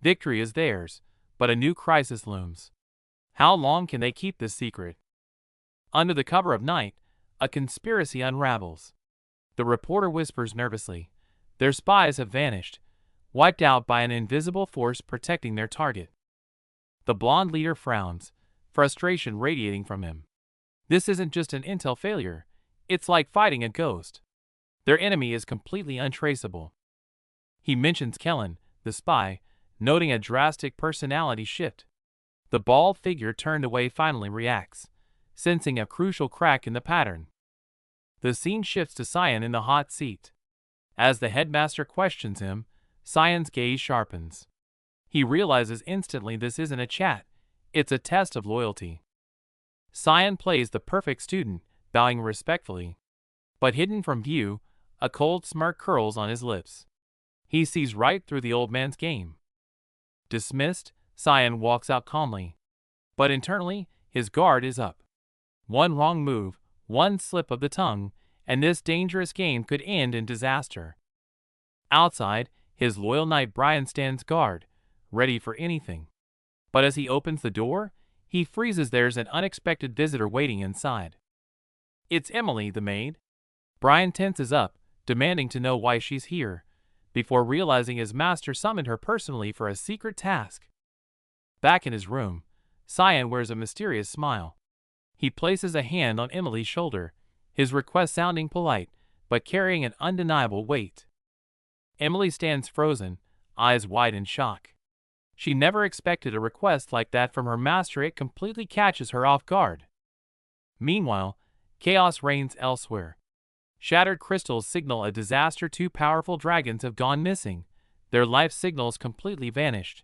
Victory is theirs, but a new crisis looms. How long can they keep this secret? Under the cover of night, a conspiracy unravels. The reporter whispers nervously, their spies have vanished, wiped out by an invisible force protecting their target. The blonde leader frowns, frustration radiating from him. This isn't just an intel failure, it's like fighting a ghost. Their enemy is completely untraceable. He mentions Kellen, the spy, noting a drastic personality shift. The bald figure turned away finally reacts, sensing a crucial crack in the pattern. The scene shifts to Cyan in the hot seat. As the headmaster questions him, Cyan's gaze sharpens. He realizes instantly this isn't a chat, it's a test of loyalty. Cyan plays the perfect student, bowing respectfully. But hidden from view, a cold smirk curls on his lips. He sees right through the old man's game. Dismissed, Cyan walks out calmly. But internally, his guard is up. One wrong move, one slip of the tongue, and this dangerous game could end in disaster. Outside, his loyal knight Brian stands guard, ready for anything. But as he opens the door, he freezes. There's an unexpected visitor waiting inside. It's Emily, the maid. Brian tenses up, demanding to know why she's here, before realizing his master summoned her personally for a secret task. Back in his room, Cyan wears a mysterious smile. He places a hand on Emily's shoulder, his request sounding polite, but carrying an undeniable weight. Emily stands frozen, eyes wide in shock. She never expected a request like that from her master. It completely catches her off guard. Meanwhile, chaos reigns elsewhere. Shattered crystals signal a disaster. 2 powerful dragons have gone missing, their life signals completely vanished.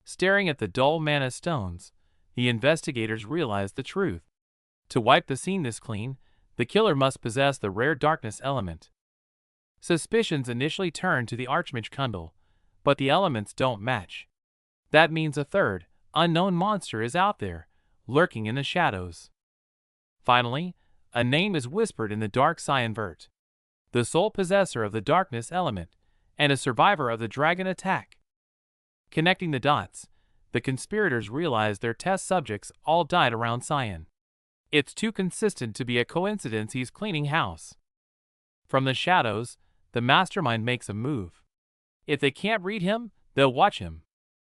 Staring at the dull mana stones, the investigators realize the truth. To wipe the scene this clean, the killer must possess the rare darkness element. Suspicions initially turn to the Archmage Kundal, but the elements don't match. That means a third, unknown monster is out there, lurking in the shadows. Finally, a name is whispered in the dark. Cyanvert, the sole possessor of the darkness element, and a survivor of the dragon attack. Connecting the dots, the conspirators realize their test subjects all died around Cyan. It's too consistent to be a coincidence. He's cleaning house. From the shadows, the mastermind makes a move. If they can't read him, they'll watch him.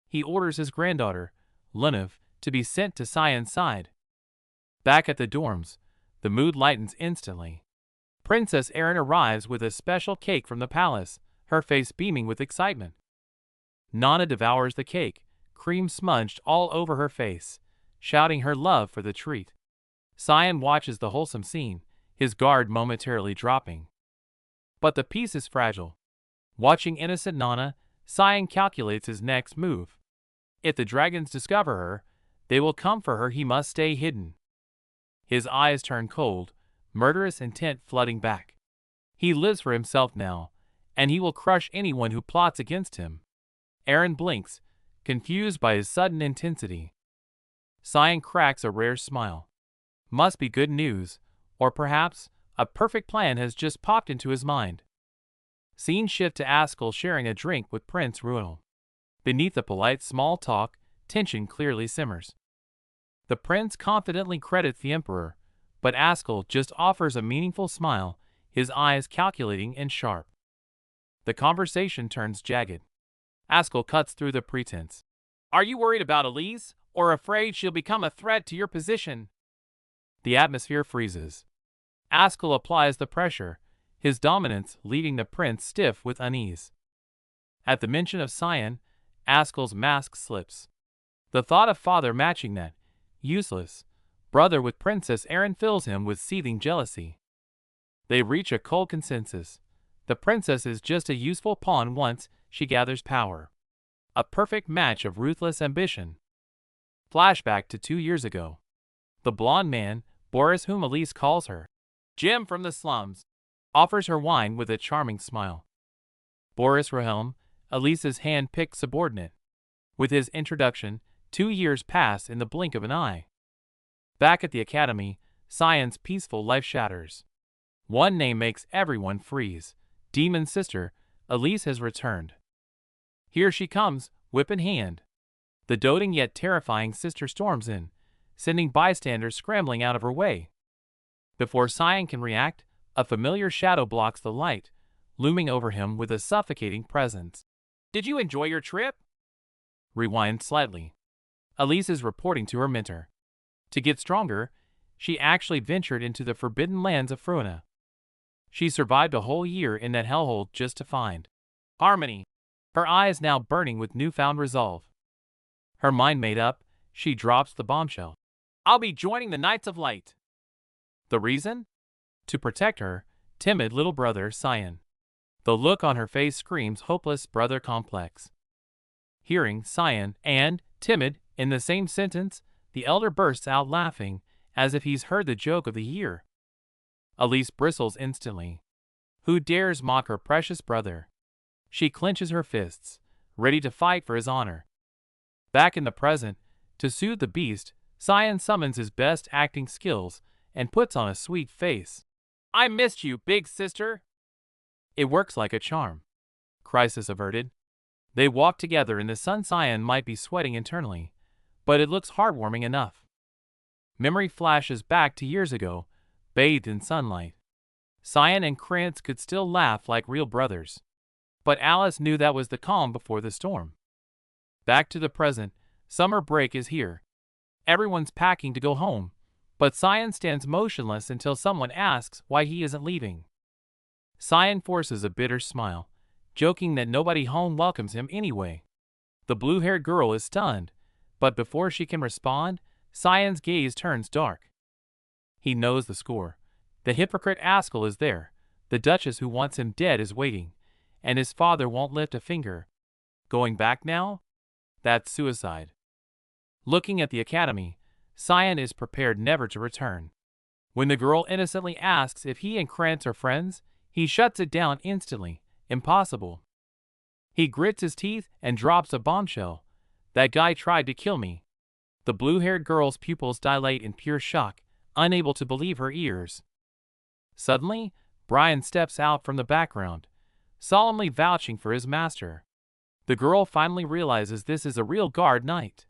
He orders his granddaughter, Lenov, to be sent to Cyan's side. Back at the dorms, the mood lightens instantly. Princess Erin arrives with a special cake from the palace, her face beaming with excitement. Nana devours the cake, cream smudged all over her face, shouting her love for the treat. Cyan watches the wholesome scene, his guard momentarily dropping. But the peace is fragile. Watching innocent Nana, Cyan calculates his next move. If the dragons discover her, they will come for her. He must stay hidden. His eyes turn cold, murderous intent flooding back. He lives for himself now, and he will crush anyone who plots against him. Erin blinks, confused by his sudden intensity. Cyan cracks a rare smile. Must be good news, or perhaps a perfect plan has just popped into his mind. Scene shift to Askell sharing a drink with Prince Ruel. Beneath the polite small talk, tension clearly simmers. The prince confidently credits the emperor, but Askell just offers a meaningful smile, his eyes calculating and sharp. The conversation turns jagged. Askell cuts through the pretense. Are you worried about Elise, or afraid she'll become a threat to your position? The atmosphere freezes. Askell applies the pressure, his dominance leaving the prince stiff with unease. At the mention of Cyan, Askell's mask slips. The thought of father matching that useless brother with Princess Erin fills him with seething jealousy. They reach a cold consensus. The princess is just a useful pawn once she gathers power. A perfect match of ruthless ambition. Flashback to 2 years ago. The blonde man, Boris, whom Elise calls her Jim from the slums, offers her wine with a charming smile. Boris Wilhelm, Elise's hand-picked subordinate. With his introduction, 2 years pass in the blink of an eye. Back at the academy, Cyan's peaceful life shatters. One name makes everyone freeze. Demon's sister, Elise, has returned. Here she comes, whip in hand. The doting yet terrifying sister storms in, sending bystanders scrambling out of her way. Before Cyan can react, a familiar shadow blocks the light, looming over him with a suffocating presence. Did you enjoy your trip? Rewind slightly. Elise is reporting to her mentor. To get stronger, she actually ventured into the forbidden lands of Fruina. She survived a whole year in that hellhole just to find harmony, her eyes now burning with newfound resolve. Her mind made up, she drops the bombshell. I'll be joining the Knights of Light. The reason? To protect her timid little brother Cyan. The look on her face screams hopeless brother complex. Hearing Cyan and timid in the same sentence, the elder bursts out laughing, as if he's heard the joke of the year. Elise bristles instantly. Who dares mock her precious brother? She clenches her fists, ready to fight for his honor. Back in the present, to soothe the beast, Cyan summons his best acting skills and puts on a sweet face. I missed you, big sister. It works like a charm. Crisis averted. They walk together in the sun. Cyan might be sweating internally, but it looks heartwarming enough. Memory flashes back to years ago, bathed in sunlight. Cyan and Krantz could still laugh like real brothers. But Alice knew that was the calm before the storm. Back to the present, summer break is here. Everyone's packing to go home, but Cyan stands motionless until someone asks why he isn't leaving. Cyan forces a bitter smile, joking that nobody home welcomes him anyway. The blue-haired girl is stunned, but before she can respond, Cyan's gaze turns dark. He knows the score. The hypocrite Askell is there, the Duchess who wants him dead is waiting, and his father won't lift a finger. Going back now? That's suicide. Looking at the academy, Cyan is prepared never to return. When the girl innocently asks if he and Krantz are friends, he shuts it down instantly. Impossible. He grits his teeth and drops a bombshell. That guy tried to kill me. The blue-haired girl's pupils dilate in pure shock, unable to believe her ears. Suddenly, Brian steps out from the background, solemnly vouching for his master. The girl finally realizes this is a real guard knight.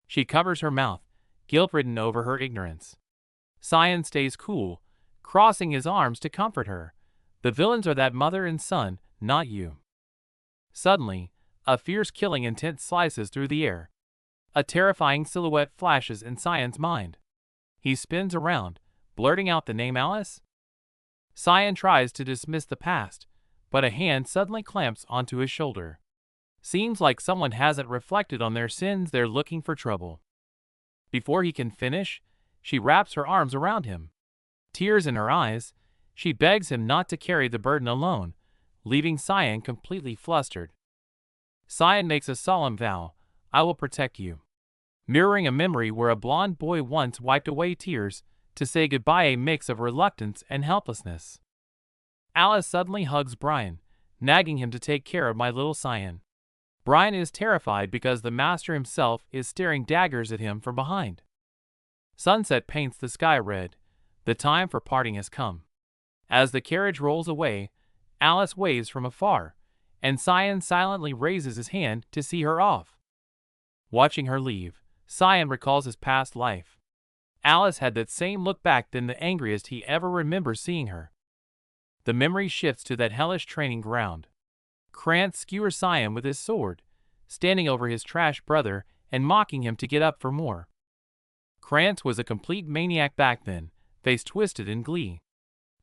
She covers her mouth, guilt-ridden over her ignorance. Cyan stays cool, crossing his arms to comfort her. The villains are that mother and son, not you. Suddenly, a fierce killing intent slices through the air. A terrifying silhouette flashes in Cyan's mind. He spins around, blurting out the name Alice. Cyan tries to dismiss the past, but a hand suddenly clamps onto his shoulder. Seems like someone hasn't reflected on their sins, they're looking for trouble. Before he can finish, she wraps her arms around him. Tears in her eyes, she begs him not to carry the burden alone, leaving Cyan completely flustered. Cyan makes a solemn vow, I will protect you. Mirroring a memory where a blonde boy once wiped away tears to say goodbye, a mix of reluctance and helplessness. Alice suddenly hugs Brian, nagging him to take care of my little Cyan. Brian is terrified because the master himself is staring daggers at him from behind. Sunset paints the sky red. The time for parting has come. As the carriage rolls away, Alice waves from afar, and Cyan silently raises his hand to see her off. Watching her leave, Cyan recalls his past life. Alice had that same look back then, the angriest he ever remembers seeing her. The memory shifts to that hellish training ground. Krantz skewers Cyan with his sword, standing over his trash brother and mocking him to get up for more. Krantz was a complete maniac back then, face twisted in glee.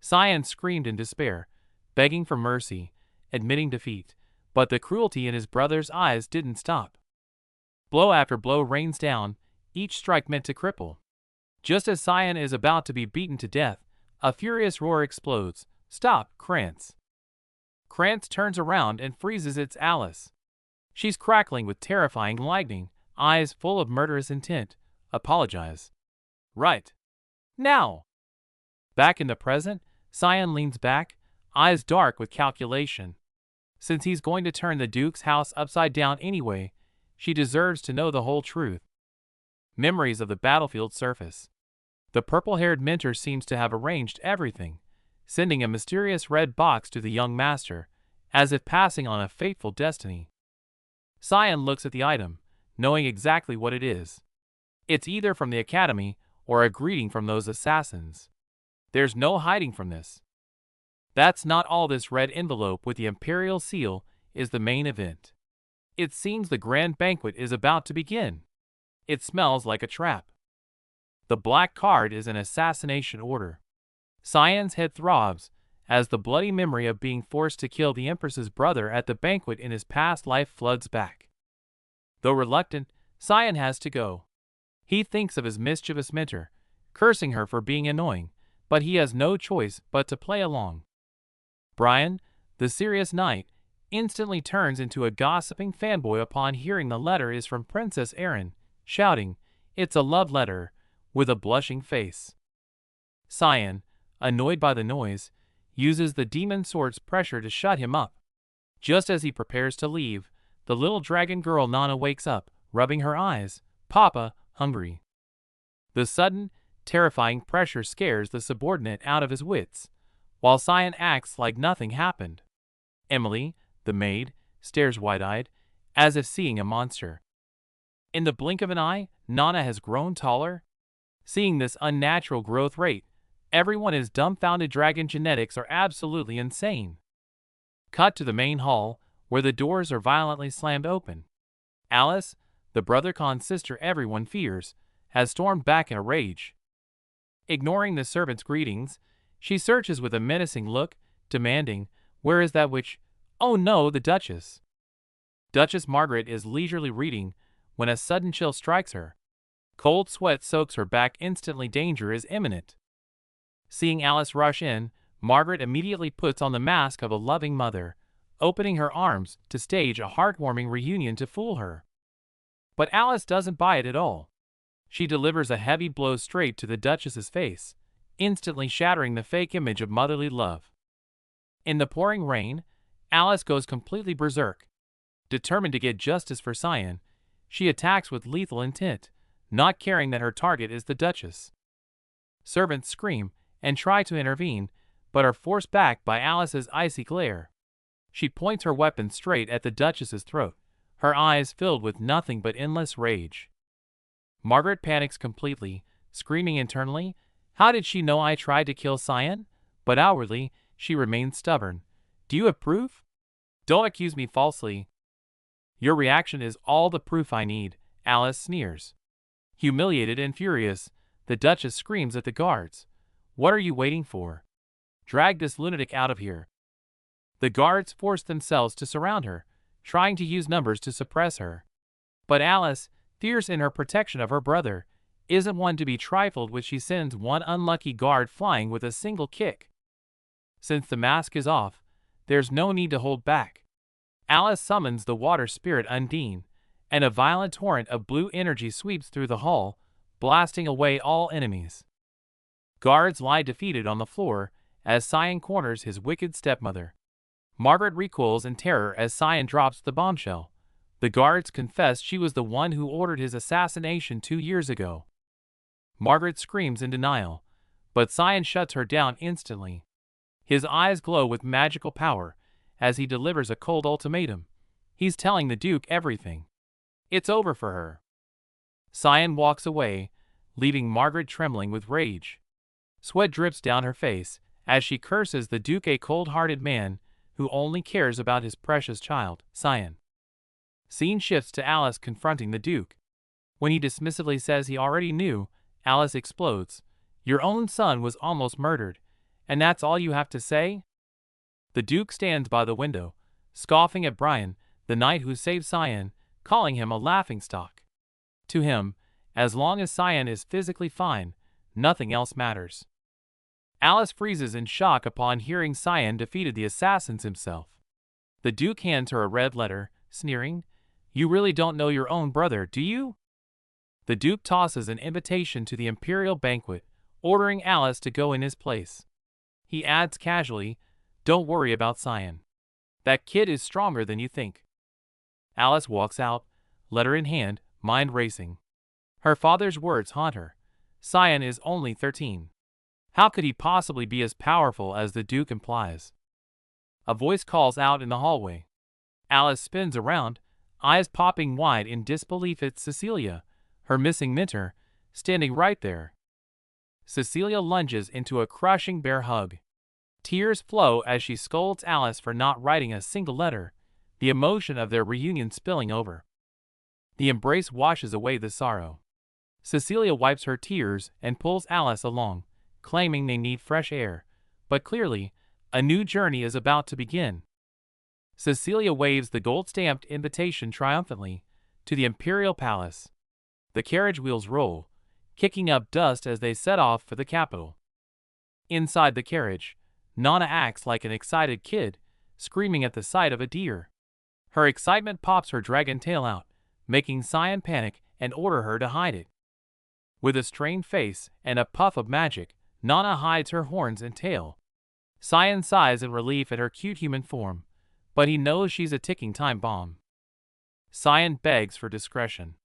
Cyan screamed in despair, begging for mercy, admitting defeat, but the cruelty in his brother's eyes didn't stop. Blow after blow rains down, each strike meant to cripple. Just as Cyan is about to be beaten to death, a furious roar explodes. "Stop, Krantz!" Krantz turns around and freezes its Alice. She's crackling with terrifying lightning, eyes full of murderous intent. "Apologize." "Right. Now!" Back in the present, Cyan leans back, eyes dark with calculation. Since he's going to turn the Duke's house upside down anyway, she deserves to know the whole truth. Memories of the battlefield surface. The purple-haired mentor seems to have arranged everything, sending a mysterious red box to the young master, as if passing on a fateful destiny. Cyan looks at the item, knowing exactly what it is. It's either from the Academy or a greeting from those assassins. There's no hiding from this. That's not all. This red envelope with the Imperial seal is the main event. It seems the grand banquet is about to begin. It smells like a trap. The black card is an assassination order. Cyan's head throbs as the bloody memory of being forced to kill the Empress's brother at the banquet in his past life floods back. Though reluctant, Cyan has to go. He thinks of his mischievous mentor, cursing her for being annoying, but he has no choice but to play along. Brian, the serious knight, instantly turns into a gossiping fanboy upon hearing the letter is from Princess Erin, shouting, "It's a love letter," with a blushing face. Cyan, annoyed by the noise, uses the demon sword's pressure to shut him up. Just as he prepares to leave, the little dragon girl Nana wakes up, rubbing her eyes. "Papa, hungry." The sudden, terrifying pressure scares the subordinate out of his wits, while Cyan acts like nothing happened. Emily, the maid, stares wide-eyed, as if seeing a monster. In the blink of an eye, Nana has grown taller. Seeing this unnatural growth rate, everyone is dumbfounded. Dragon genetics are absolutely insane. Cut to the main hall, where the doors are violently slammed open. Alice, the brother-con sister everyone fears, has stormed back in a rage. Ignoring the servant's greetings, she searches with a menacing look, demanding, "Where is that witch? Oh no, the Duchess!" Duchess Margaret is leisurely reading when a sudden chill strikes her. Cold sweat soaks her back instantly. Danger is imminent. Seeing Alice rush in, Margaret immediately puts on the mask of a loving mother, opening her arms to stage a heartwarming reunion to fool her. But Alice doesn't buy it at all. She delivers a heavy blow straight to the Duchess's face, instantly shattering the fake image of motherly love. In the pouring rain, Alice goes completely berserk. Determined to get justice for Cyan, she attacks with lethal intent, not caring that her target is the Duchess. Servants scream and try to intervene, but are forced back by Alice's icy glare. She points her weapon straight at the Duchess's throat, her eyes filled with nothing but endless rage. Margaret panics completely, screaming internally, "How did she know I tried to kill Cyan?" But outwardly, she remains stubborn. "Do you have proof? Don't accuse me falsely." "Your reaction is all the proof I need," Alice sneers. Humiliated and furious, the Duchess screams at the guards. "What are you waiting for? Drag this lunatic out of here." The guards force themselves to surround her, trying to use numbers to suppress her. But Alice, fierce in her protection of her brother, isn't one to be trifled with. She sends one unlucky guard flying with a single kick. Since the mask is off, there's no need to hold back. Alice summons the water spirit Undine, and a violent torrent of blue energy sweeps through the hall, blasting away all enemies. Guards lie defeated on the floor as Cyan corners his wicked stepmother. Margaret recoils in terror as Cyan drops the bombshell. The guards confess she was the one who ordered his assassination 2 years ago. Margaret screams in denial, but Cyan shuts her down instantly. His eyes glow with magical power as he delivers a cold ultimatum. He's telling the Duke everything. It's over for her. Cyan walks away, leaving Margaret trembling with rage. Sweat drips down her face as she curses the Duke, a cold-hearted man who only cares about his precious child, Cyan. Scene shifts to Alice confronting the Duke. When he dismissively says he already knew, Alice explodes. Your own son was almost murdered, and that's all you have to say? The Duke stands by the window, scoffing at Brian, the knight who saved Cyan, calling him a laughingstock. To him, as long as Cyan is physically fine, nothing else matters. Alice freezes in shock upon hearing Cyan defeated the assassins himself. The Duke hands her a red letter, sneering, "You really don't know your own brother, do you?" The Duke tosses an invitation to the imperial banquet, ordering Alice to go in his place. He adds casually, "Don't worry about Cyan. That kid is stronger than you think." Alice walks out, letter in hand, mind racing. Her father's words haunt her. Cyan is only 13. How could he possibly be as powerful as the Duke implies? A voice calls out in the hallway. Alice spins around, eyes popping wide in disbelief at Cecilia, her missing mentor, standing right there. Cecilia lunges into a crushing bear hug. Tears flow as she scolds Alice for not writing a single letter, the emotion of their reunion spilling over. The embrace washes away the sorrow. Cecilia wipes her tears and pulls Alice along, claiming they need fresh air, but clearly, a new journey is about to begin. Cecilia waves the gold-stamped invitation triumphantly to the Imperial Palace. The carriage wheels roll, kicking up dust as they set off for the capital. Inside the carriage, Nana acts like an excited kid, screaming at the sight of a deer. Her excitement pops her dragon tail out, making Cyan panic and order her to hide it. With a strained face and a puff of magic, Nana hides her horns and tail. Cyan sighs in relief at her cute human form, but he knows she's a ticking time bomb. Cyan begs for discretion.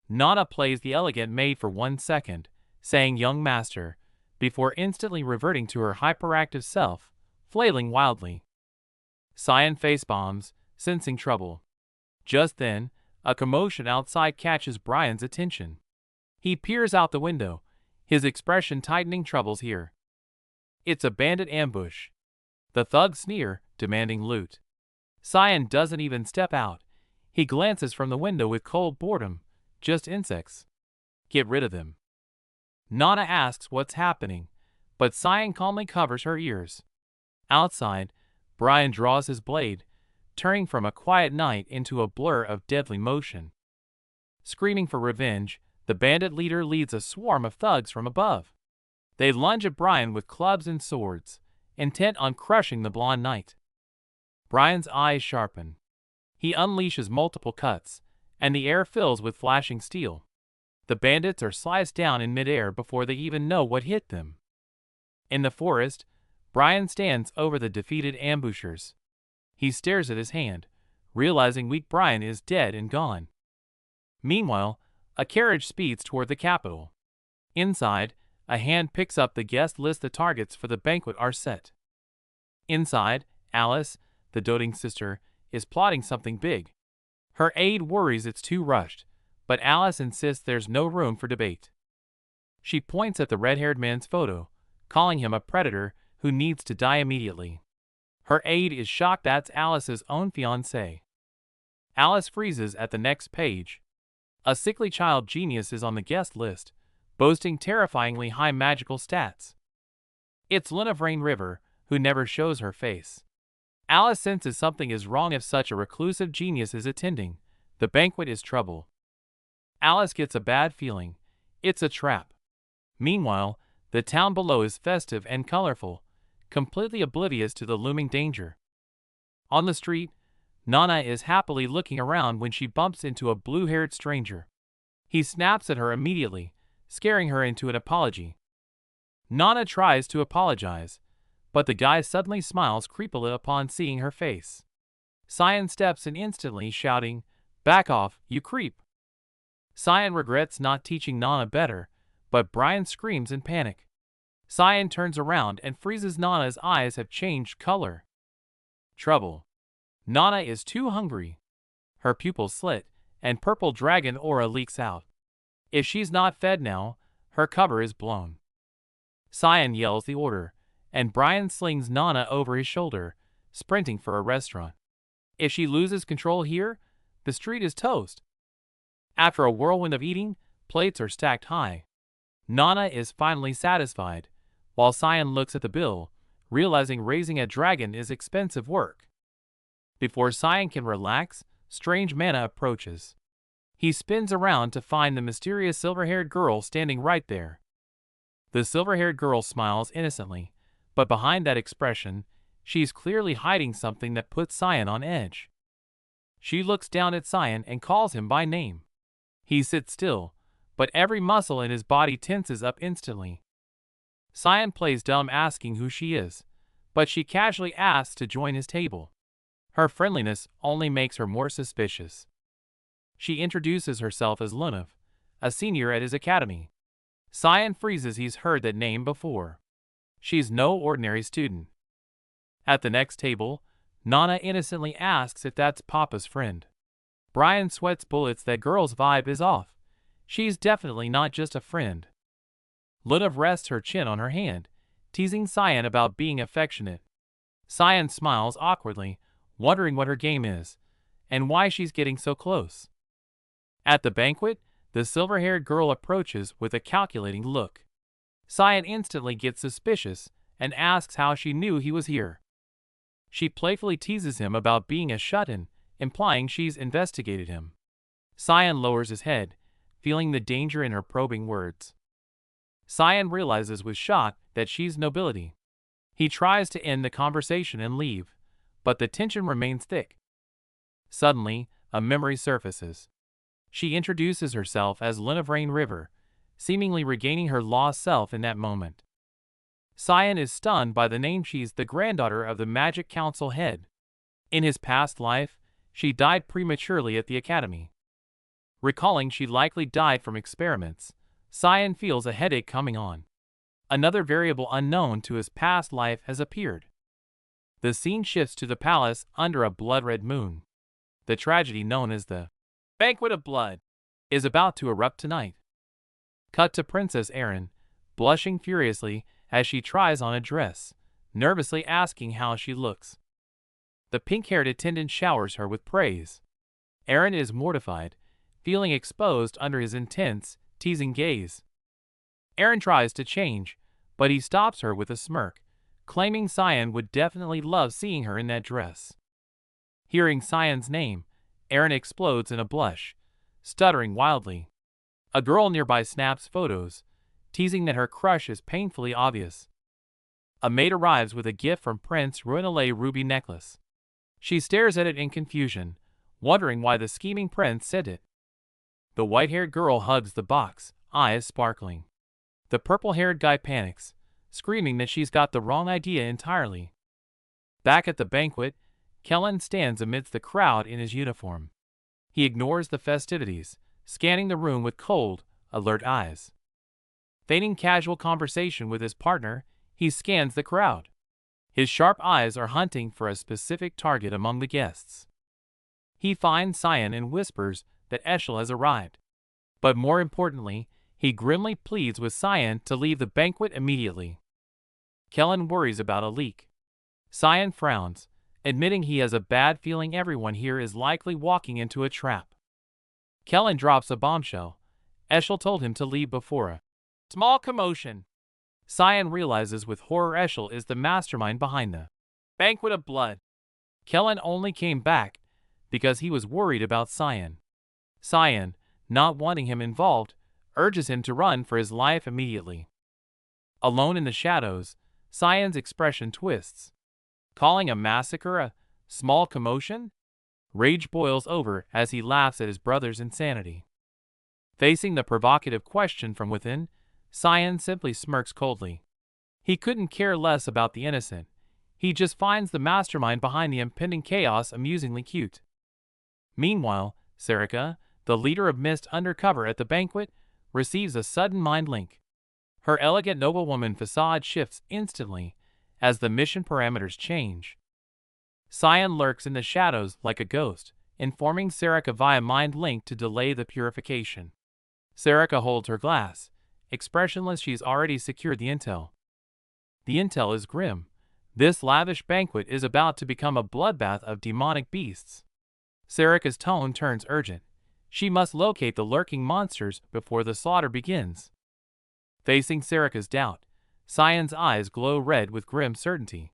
Nana plays the elegant maid for 1 second, saying "young master," before instantly reverting to her hyperactive self, flailing wildly. Cyan face-bombs, sensing trouble. Just then, a commotion outside catches Brian's attention. He peers out the window, his expression tightening. Trouble's here. It's a bandit ambush. The thugs sneer, demanding loot. Cyan doesn't even step out. He glances from the window with cold boredom. Just insects. Get rid of them. Nana asks what's happening, but Cyan calmly covers her ears. Outside, Brian draws his blade, turning from a quiet night into a blur of deadly motion. Screaming for revenge, the bandit leader leads a swarm of thugs from above. They lunge at Brian with clubs and swords, intent on crushing the blonde knight. Brian's eyes sharpen. He unleashes multiple cuts, and the air fills with flashing steel. The bandits are sliced down in midair before they even know what hit them. In the forest, Brian stands over the defeated ambushers. He stares at his hand, realizing weak Brian is dead and gone. Meanwhile, a carriage speeds toward the capital. Inside, a hand picks up the guest list. The targets for the banquet are set. Inside, Alice, the doting sister, is plotting something big. Her aide worries it's too rushed, but Alice insists there's no room for debate. She points at the red-haired man's photo, calling him a predator who needs to die immediately. Her aide is shocked that's Alice's own fiancé. Alice freezes at the next page. A sickly child genius is on the guest list, boasting terrifyingly high magical stats. It's Linevrain River, who never shows her face. Alice senses something is wrong if such a reclusive genius is attending. The banquet is trouble. Alice gets a bad feeling. It's a trap. Meanwhile, the town below is festive and colorful, completely oblivious to the looming danger. On the street, Nana is happily looking around when she bumps into a blue-haired stranger. He snaps at her immediately, scaring her into an apology. Nana tries to apologize, but the guy suddenly smiles creepily upon seeing her face. Cyan steps in instantly, shouting, "Back off, you creep!" Cyan regrets not teaching Nana better, but Brian screams in panic. Cyan turns around and freezes. Nana's eyes have changed color. Trouble. Nana is too hungry. Her pupils slit, and purple dragon aura leaks out. If she's not fed now, her cover is blown. Cyan yells the order, and Brian slings Nana over his shoulder, sprinting for a restaurant. If she loses control here, the street is toast. After a whirlwind of eating, plates are stacked high. Nana is finally satisfied, while Cyan looks at the bill, realizing raising a dragon is expensive work. Before Cyan can relax, strange Mana approaches. He spins around to find the mysterious silver-haired girl standing right there. The silver-haired girl smiles innocently, but behind that expression, she's clearly hiding something that puts Cyan on edge. She looks down at Cyan and calls him by name. He sits still, but every muscle in his body tenses up instantly. Cyan plays dumb asking who she is, but she casually asks to join his table. Her friendliness only makes her more suspicious. She introduces herself as Lunav, a senior at his academy. Cyan freezes, he's heard that name before. She's no ordinary student. At the next table, Nana innocently asks if that's Papa's friend. Brian sweats bullets, that girl's vibe is off. She's definitely not just a friend. Lunav rests her chin on her hand, teasing Cyan about being affectionate. Cyan smiles awkwardly, wondering what her game is, and why she's getting so close. At the banquet, the silver-haired girl approaches with a calculating look. Cyan instantly gets suspicious and asks how she knew he was here. She playfully teases him about being a shut-in, implying she's investigated him. Cyan lowers his head, feeling the danger in her probing words. Cyan realizes with shock that she's nobility. He tries to end the conversation and leave, but the tension remains thick. Suddenly, a memory surfaces. She introduces herself as Lunav Rain River, seemingly regaining her lost self in that moment. Cyan is stunned by the name. She's the granddaughter of the Magic Council head. In his past life, she died prematurely at the academy. Recalling she likely died from experiments, Cyan feels a headache coming on. Another variable unknown to his past life has appeared. The scene shifts to the palace under a blood-red moon. The tragedy known as the Banquet of Blood is about to erupt tonight. Cut to Princess Erin, blushing furiously as she tries on a dress, nervously asking how she looks. The pink-haired attendant showers her with praise. Erin is mortified, feeling exposed under his intense, teasing gaze. Erin tries to change, but he stops her with a smirk, claiming Cyan would definitely love seeing her in that dress. Hearing Cyan's name, Erin explodes in a blush, stuttering wildly. A girl nearby snaps photos, teasing that her crush is painfully obvious. A maid arrives with a gift from Prince Ruinale ruby necklace. She stares at it in confusion, wondering why the scheming prince sent it. The white-haired girl hugs the box, eyes sparkling. The purple-haired guy panics, screaming that she's got the wrong idea entirely. Back at the banquet, Kellen stands amidst the crowd in his uniform. He ignores the festivities, scanning the room with cold, alert eyes. Feigning casual conversation with his partner, he scans the crowd. His sharp eyes are hunting for a specific target among the guests. He finds Cyan and whispers that Eshel has arrived. But more importantly, he grimly pleads with Cyan to leave the banquet immediately. Kellen worries about a leak. Cyan frowns, admitting he has a bad feeling everyone here is likely walking into a trap. Kellen drops a bombshell. Eshel told him to leave before a small commotion. Cyan realizes with horror Eshel is the mastermind behind the Banquet of Blood. Kellen only came back because he was worried about Cyan. Cyan, not wanting him involved, urges him to run for his life immediately. Alone in the shadows, Cyan's expression twists. Calling a massacre a small commotion? Rage boils over as he laughs at his brother's insanity. Facing the provocative question from within, Cyan simply smirks coldly. He couldn't care less about the innocent. He just finds the mastermind behind the impending chaos amusingly cute. Meanwhile, Serica, the leader of Mist undercover at the banquet, receives a sudden mind link. Her elegant noblewoman facade shifts instantly as the mission parameters change. Cyan lurks in the shadows like a ghost, informing Serica via mind link to delay the purification. Sarika holds her glass. Expressionless, she's already secured the intel. The intel is grim. This lavish banquet is about to become a bloodbath of demonic beasts. Sarika's tone turns urgent. She must locate the lurking monsters before the slaughter begins. Facing Sarika's doubt, Cyan's eyes glow red with grim certainty.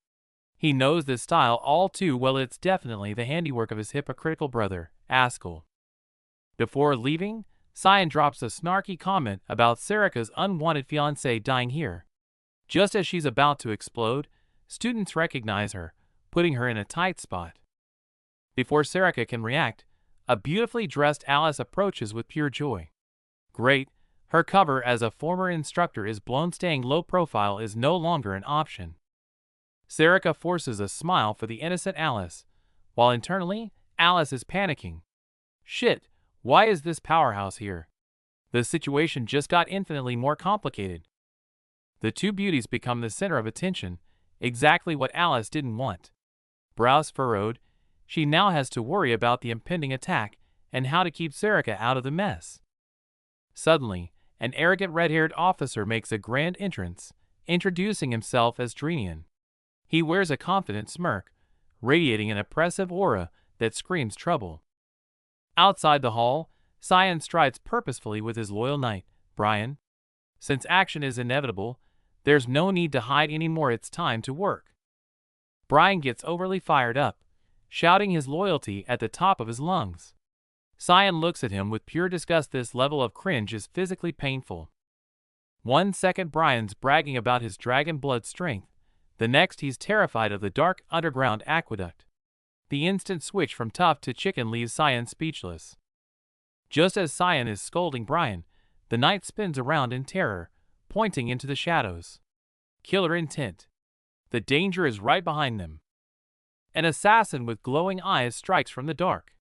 He knows this style all too well. It's definitely the handiwork of his hypocritical brother, Askell. Before leaving, Cyan drops a snarky comment about Sarika's unwanted fiancé dying here. Just as she's about to explode, students recognize her, putting her in a tight spot. Before Sarika can react, a beautifully dressed Alice approaches with pure joy. Great, her cover as a former instructor is blown. Staying low profile is no longer an option. Sarika forces a smile for the innocent Alice, while internally, Alice is panicking. Shit, why is this powerhouse here? The situation just got infinitely more complicated. The two beauties become the center of attention, exactly what Alice didn't want. Brows furrowed, she now has to worry about the impending attack and how to keep Sarika out of the mess. Suddenly, an arrogant red-haired officer makes a grand entrance, introducing himself as Drenian. He wears a confident smirk, radiating an oppressive aura that screams trouble. Outside the hall, Cyan strides purposefully with his loyal knight, Brian. Since action is inevitable, there's no need to hide anymore. It's time to work. Brian gets overly fired up, shouting his loyalty at the top of his lungs. Cyan looks at him with pure disgust. This level of cringe is physically painful. 1 second Brian's bragging about his dragon blood strength, the next he's terrified of the dark underground aqueduct. The instant switch from tough to chicken leaves Cyan speechless. Just as Cyan is scolding Brian, the knight spins around in terror, pointing into the shadows. Killer intent. The danger is right behind them. An assassin with glowing eyes strikes from the dark.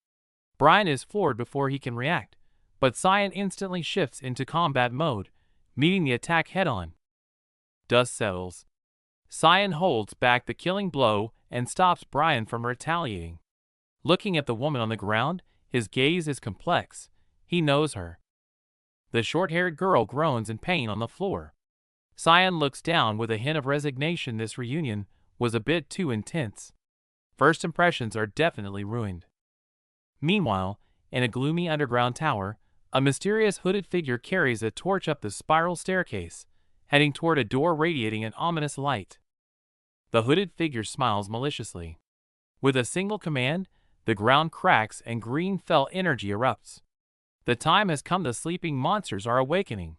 Brian is floored before he can react, but Cyan instantly shifts into combat mode, meeting the attack head-on. Dust settles. Cyan holds back the killing blow and stops Brian from retaliating. Looking at the woman on the ground, his gaze is complex. He knows her. The short-haired girl groans in pain on the floor. Cyan looks down with a hint of resignation. This reunion was a bit too intense. First impressions are definitely ruined. Meanwhile, in a gloomy underground tower, a mysterious hooded figure carries a torch up the spiral staircase, heading toward a door radiating an ominous light. The hooded figure smiles maliciously. With a single command, the ground cracks and green fell energy erupts. The time has come. The sleeping monsters are awakening.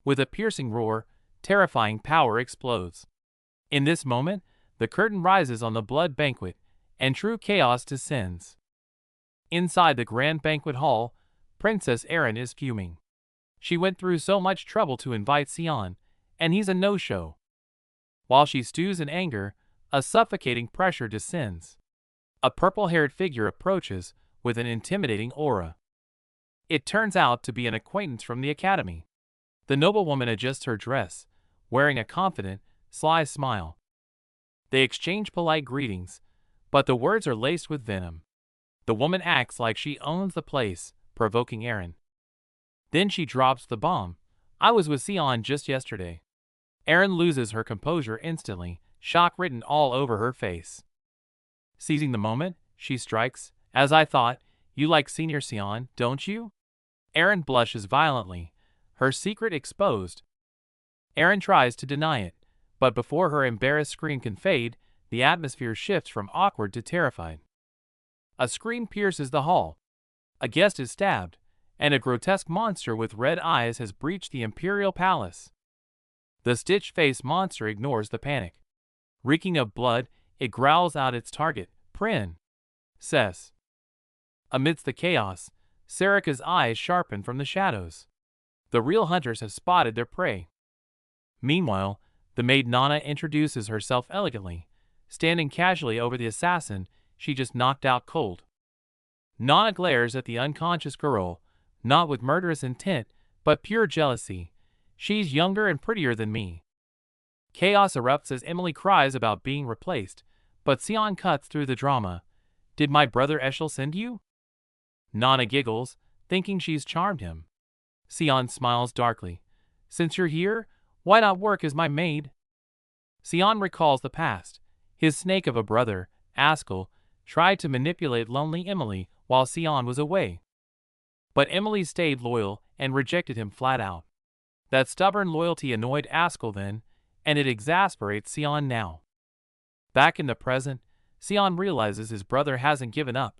With a piercing roar, terrifying power explodes. In this moment, the curtain rises on the blood banquet, and true chaos descends. Inside the grand banquet hall, Princess Erin is fuming. She went through so much trouble to invite Sion, and he's a no-show. While she stews in anger, a suffocating pressure descends. A purple-haired figure approaches with an intimidating aura. It turns out to be an acquaintance from the academy. The noblewoman adjusts her dress, wearing a confident, sly smile. They exchange polite greetings, but the words are laced with venom. The woman acts like she owns the place, provoking Erin. Then she drops the bomb. I was with Sion just yesterday. Erin loses her composure instantly, shock written all over her face. Seizing the moment, she strikes. As I thought, you like Senior Sion, don't you? Erin blushes violently, her secret exposed. Erin tries to deny it, but before her embarrassed scream can fade, the atmosphere shifts from awkward to terrified. A scream pierces the hall. A guest is stabbed, and a grotesque monster with red eyes has breached the imperial palace. The stitch-faced monster ignores the panic. Reeking of blood, it growls out its target, Princess. Amidst the chaos, Sarika's eyes sharpen from the shadows. The real hunters have spotted their prey. Meanwhile, the maid Nana introduces herself elegantly, standing casually over the assassin she just knocked out cold. Nana glares at the unconscious girl, not with murderous intent, but pure jealousy. She's younger and prettier than me. Chaos erupts as Emily cries about being replaced, but Sion cuts through the drama. Did my brother Eshel send you? Nana giggles, thinking she's charmed him. Sion smiles darkly. Since you're here, why not work as my maid? Sion recalls the past. His snake of a brother, Askell, tried to manipulate lonely Emily while Sion was away. But Emily stayed loyal and rejected him flat out. That stubborn loyalty annoyed Askell then, and it exasperates Sion now. Back in the present, Sion realizes his brother hasn't given up.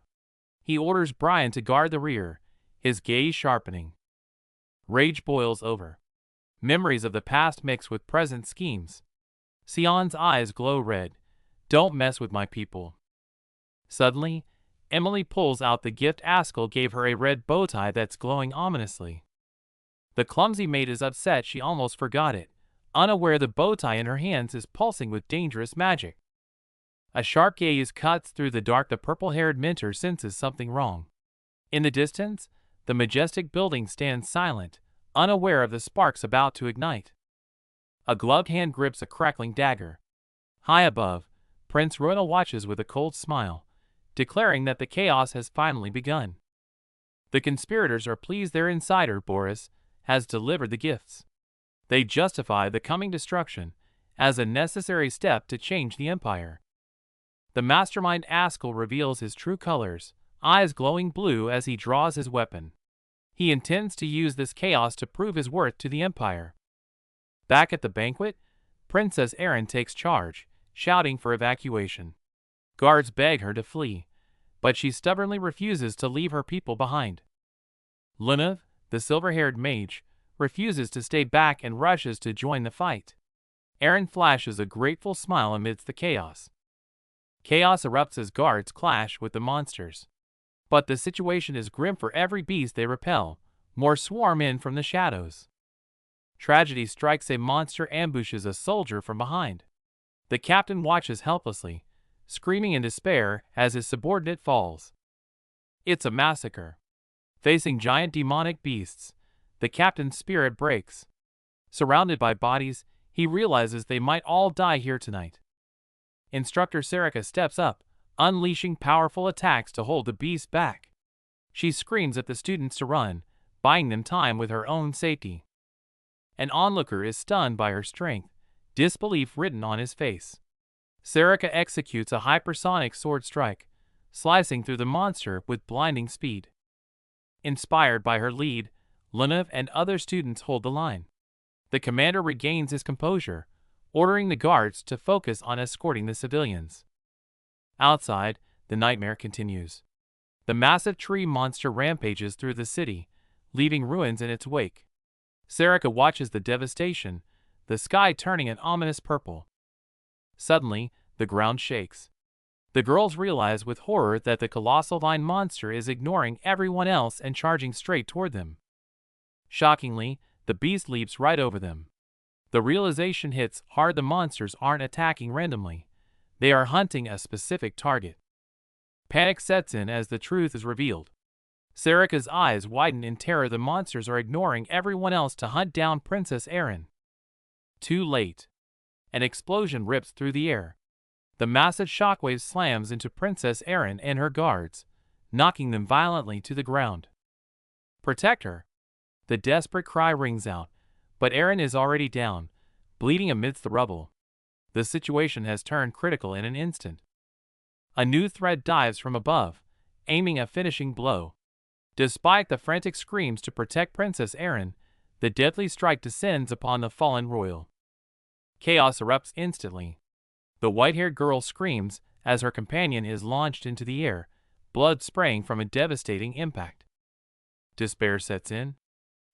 He orders Brian to guard the rear, his gaze sharpening. Rage boils over. Memories of the past mix with present schemes. Sion's eyes glow red. Don't mess with my people. Suddenly, Emily pulls out the gift Askell gave her, a red bow tie that's glowing ominously. The clumsy maid is upset she almost forgot it, unaware the bow tie in her hands is pulsing with dangerous magic. A sharp gaze cuts through the dark. The purple-haired mentor senses something wrong. In the distance, the majestic building stands silent, unaware of the sparks about to ignite. A gloved hand grips a crackling dagger. High above, Prince Royal watches with a cold smile, declaring that the chaos has finally begun. The conspirators are pleased their insider, Boris, has delivered the gifts. They justify the coming destruction as a necessary step to change the empire. The mastermind Askell reveals his true colors, eyes glowing blue as he draws his weapon. He intends to use this chaos to prove his worth to the empire. Back at the banquet, Princess Erin takes charge, shouting for evacuation. Guards beg her to flee, but she stubbornly refuses to leave her people behind. Lunav, the silver-haired mage, refuses to stay back and rushes to join the fight. Erin flashes a grateful smile amidst the chaos. Chaos erupts as guards clash with the monsters. But the situation is grim for every beast they repel. More swarm in from the shadows. Tragedy strikes. A monster ambushes a soldier from behind. The captain watches helplessly, screaming in despair as his subordinate falls. It's a massacre. Facing giant demonic beasts, the captain's spirit breaks. Surrounded by bodies, he realizes they might all die here tonight. Instructor Sarika steps up, unleashing powerful attacks to hold the beasts back. She screams at the students to run, buying them time with her own safety. An onlooker is stunned by her strength, disbelief written on his face. Sarika executes a hypersonic sword strike, slicing through the monster with blinding speed. Inspired by her lead, Lunav and other students hold the line. The commander regains his composure, ordering the guards to focus on escorting the civilians. Outside, the nightmare continues. The massive tree monster rampages through the city, leaving ruins in its wake. Sarika watches the devastation, the sky turning an ominous purple. Suddenly, the ground shakes. The girls realize with horror that the colossal vine monster is ignoring everyone else and charging straight toward them. Shockingly, the beast leaps right over them. The realization hits hard. The monsters aren't attacking randomly. They are hunting a specific target. Panic sets in as the truth is revealed. Sarika's eyes widen in terror. The monsters are ignoring everyone else to hunt down Princess Erin. Too late. An explosion rips through the air. The massive shockwave slams into Princess Erin and her guards, knocking them violently to the ground. Protect her! The desperate cry rings out, but Erin is already down, bleeding amidst the rubble. The situation has turned critical in an instant. A new threat dives from above, aiming a finishing blow. Despite the frantic screams to protect Princess Erin, the deadly strike descends upon the fallen royal. Chaos erupts instantly. The white-haired girl screams as her companion is launched into the air, blood spraying from a devastating impact. Despair sets in.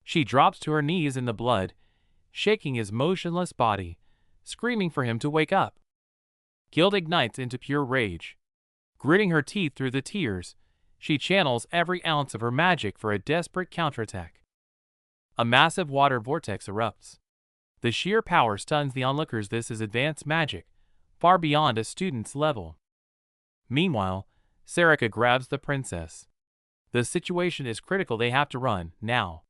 She drops to her knees in the blood, shaking his motionless body, screaming for him to wake up. Guilt ignites into pure rage. Gritting her teeth through the tears, she channels every ounce of her magic for a desperate counterattack. A massive water vortex erupts. The sheer power stuns the onlookers. This is advanced magic, far beyond a student's level. Meanwhile, Sarika grabs the princess. The situation is critical. They have to run, now.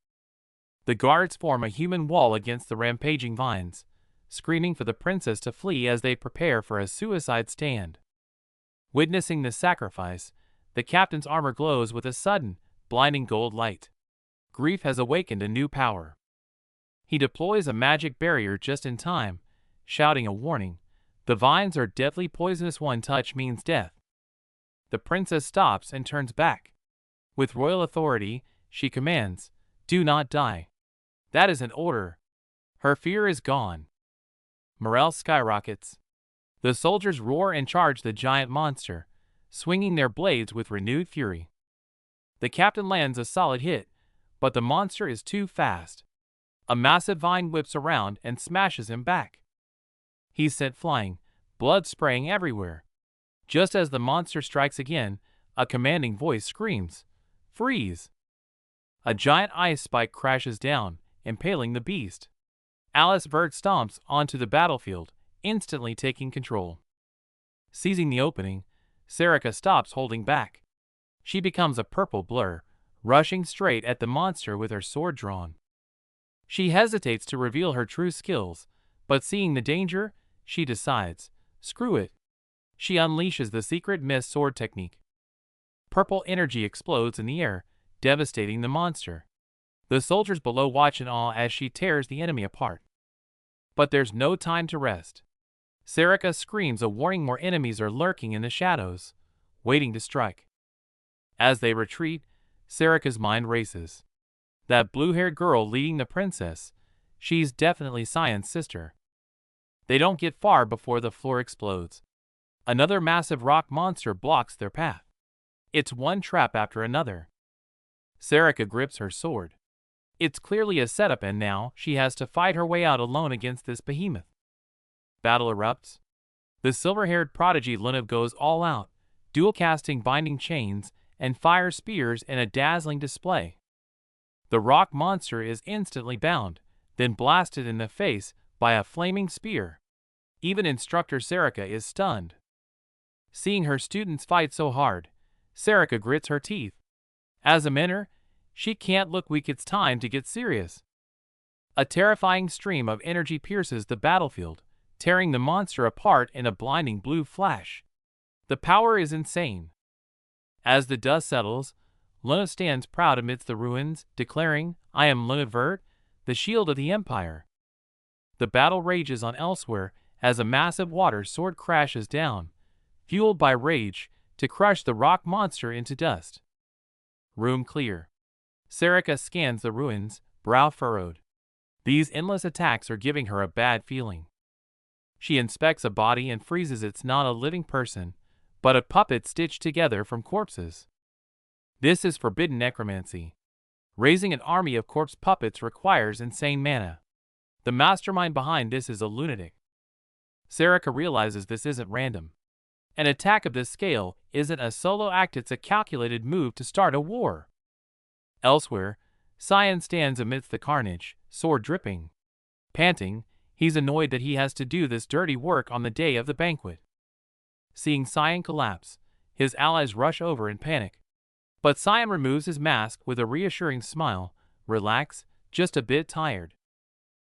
The guards form a human wall against the rampaging vines, screaming for the princess to flee as they prepare for a suicide stand. Witnessing the sacrifice, the captain's armor glows with a sudden, blinding gold light. grief has awakened a new power. He deploys a magic barrier just in time, shouting a warning. The vines are deadly poisonous, one touch means death. The princess stops and turns back. With royal authority, she commands, "Do not die." That is an order. Her fear is gone. Morale skyrockets. The soldiers roar and charge the giant monster, swinging their blades with renewed fury. The captain lands a solid hit, but the monster is too fast. A massive vine whips around and smashes him back. He's sent flying, blood spraying everywhere. Just as the monster strikes again, a commanding voice screams, "Freeze!" A giant ice spike crashes down, impaling the beast. Alice Vert stomps onto the battlefield, instantly taking control. Seizing the opening, Sarika stops holding back. She becomes a purple blur, rushing straight at the monster with her sword drawn. She hesitates to reveal her true skills, but seeing the danger, she decides, screw it. She unleashes the secret mist sword technique. Purple energy explodes in the air, devastating the monster. The soldiers below watch in awe as she tears the enemy apart. But there's no time to rest. Sarika screams a warning, more enemies are lurking in the shadows, waiting to strike. As they retreat, Sarika's mind races. That blue-haired girl leading the princess, she's definitely Cyan's sister. They don't get far before the floor explodes. Another massive rock monster blocks their path. It's one trap after another. Sarika grips her sword. It's clearly a setup, and now she has to fight her way out alone against this behemoth. Battle erupts. The silver-haired prodigy Lunav goes all out, dual-casting binding chains and fire spears in a dazzling display. The rock monster is instantly bound, then blasted in the face by a flaming spear. Even instructor Sarika is stunned. Seeing her students fight so hard, Sarika grits her teeth. As a mentor, she can't look weak, it's time to get serious. A terrifying stream of energy pierces the battlefield, tearing the monster apart in a blinding blue flash. The power is insane. As the dust settles, Luna stands proud amidst the ruins, declaring, "I am Luna Vert, the shield of the Empire." The battle rages on elsewhere as a massive water sword crashes down, fueled by rage, to crush the rock monster into dust. Room clear. Sarika scans the ruins, brow furrowed. These endless attacks are giving her a bad feeling. She inspects a body and freezes. It's not a living person, but a puppet stitched together from corpses. This is forbidden necromancy. Raising an army of corpse puppets requires insane mana. The mastermind behind this is a lunatic. Sarika realizes this isn't random. An attack of this scale isn't a solo act, it's a calculated move to start a war. Elsewhere, Cyan stands amidst the carnage, sword dripping. Panting, he's annoyed that he has to do this dirty work on the day of the banquet. Seeing Cyan collapse, his allies rush over in panic. But Cyan removes his mask with a reassuring smile. "Relax, just a bit tired."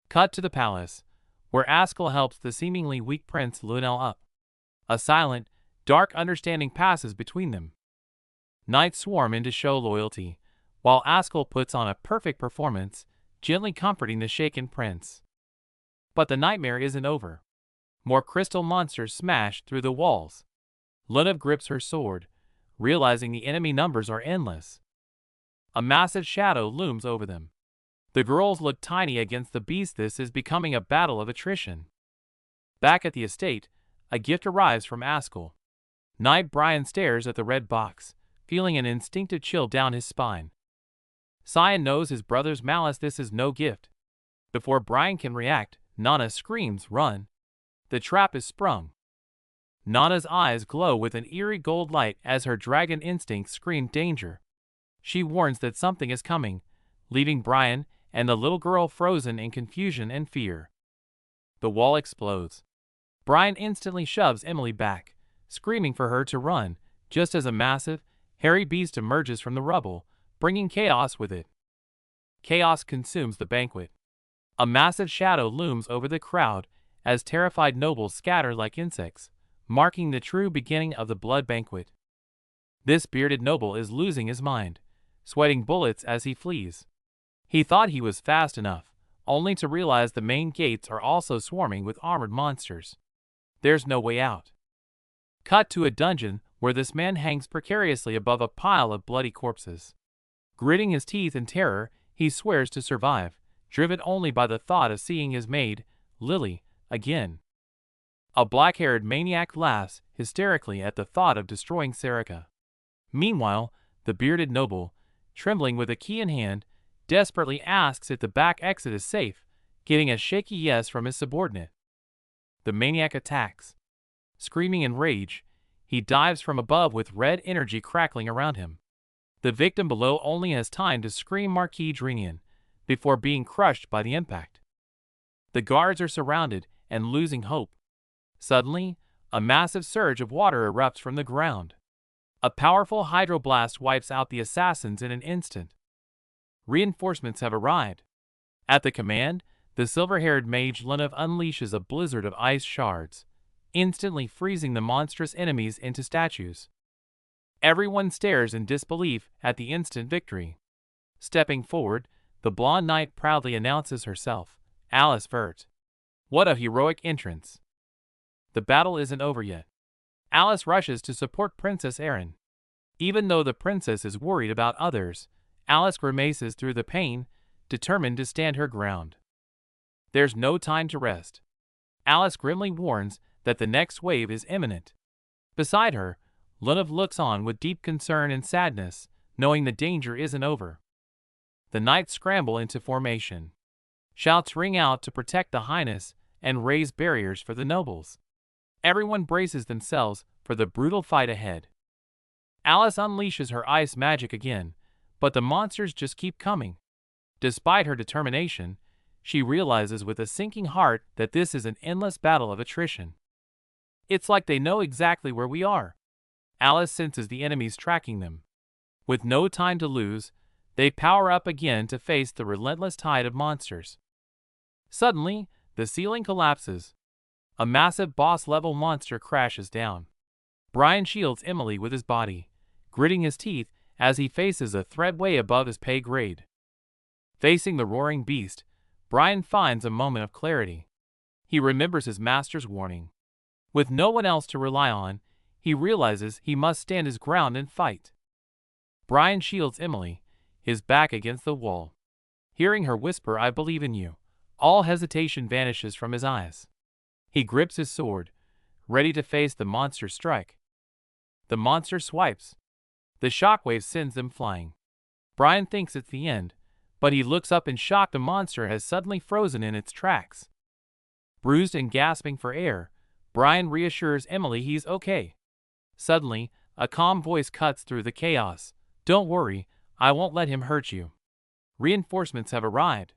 Cut to the palace, where Askell helps the seemingly weak Prince Lunel up. A silent, dark understanding passes between them. Knights swarm in to show loyalty, while Askell puts on a perfect performance, gently comforting the shaken prince. But the nightmare isn't over. More crystal monsters smash through the walls. Lunav grips her sword, realizing the enemy numbers are endless. A massive shadow looms over them. The girls look tiny against the beast. This is becoming a battle of attrition. Back at the estate, a gift arrives from Askell. Knight Brian stares at the red box, feeling an instinctive chill down his spine. Cyan knows his brother's malice. This is no gift. Before Brian can react, Nana screams, "Run!" The trap is sprung. Nana's eyes glow with an eerie gold light as her dragon instincts scream danger. She warns that something is coming, leaving Brian and the little girl frozen in confusion and fear. The wall explodes. Brian instantly shoves Emily back, screaming for her to run, just as a massive, hairy beast emerges from the rubble, bringing chaos with it. Chaos consumes the banquet. A massive shadow looms over the crowd as terrified nobles scatter like insects, marking the true beginning of the blood banquet. This bearded noble is losing his mind, sweating bullets as he flees. He thought he was fast enough, only to realize the main gates are also swarming with armored monsters. There's no way out. Cut to a dungeon where this man hangs precariously above a pile of bloody corpses. Gritting his teeth in terror, he swears to survive, driven only by the thought of seeing his maid, Lily, again. A black-haired maniac laughs hysterically at the thought of destroying Serica. Meanwhile, the bearded noble, trembling with a key in hand, desperately asks if the back exit is safe, getting a shaky yes from his subordinate. The maniac attacks. Screaming in rage, he dives from above with red energy crackling around him. The victim below only has time to scream Marquis Drenian before being crushed by the impact. The guards are surrounded and losing hope. Suddenly, a massive surge of water erupts from the ground. A powerful hydroblast wipes out the assassins in an instant. Reinforcements have arrived. At the command, the silver-haired mage Lunav unleashes a blizzard of ice shards, instantly freezing the monstrous enemies into statues. Everyone stares in disbelief at the instant victory. Stepping forward, the blonde knight proudly announces herself, Alice Vert. What a heroic entrance! The battle isn't over yet. Alice rushes to support Princess Erin. Even though the princess is worried about others, Alice grimaces through the pain, determined to stand her ground. There's no time to rest. Alice grimly warns that the next wave is imminent. Beside her, Lunav looks on with deep concern and sadness, knowing the danger isn't over. The knights scramble into formation. Shouts ring out to protect the highness and raise barriers for the nobles. Everyone braces themselves for the brutal fight ahead. Alice unleashes her ice magic again, but the monsters just keep coming. Despite her determination, she realizes with a sinking heart that this is an endless battle of attrition. It's like they know exactly where we are. Alice senses the enemies tracking them. With no time to lose, they power up again to face the relentless tide of monsters. Suddenly, the ceiling collapses. A massive boss-level monster crashes down. Brian shields Emily with his body, gritting his teeth as he faces a threat way above his pay grade. Facing the roaring beast, Brian finds a moment of clarity. He remembers his master's warning. With no one else to rely on, he realizes he must stand his ground and fight. Brian shields Emily, his back against the wall. Hearing her whisper, "I believe in you," all hesitation vanishes from his eyes. He grips his sword, ready to face the monster's strike. The monster swipes. The shockwave sends them flying. Brian thinks it's the end, but he looks up in shock. The monster has suddenly frozen in its tracks. Bruised and gasping for air, Brian reassures Emily he's okay. Suddenly, a calm voice cuts through the chaos. "Don't worry, I won't let him hurt you. Reinforcements have arrived."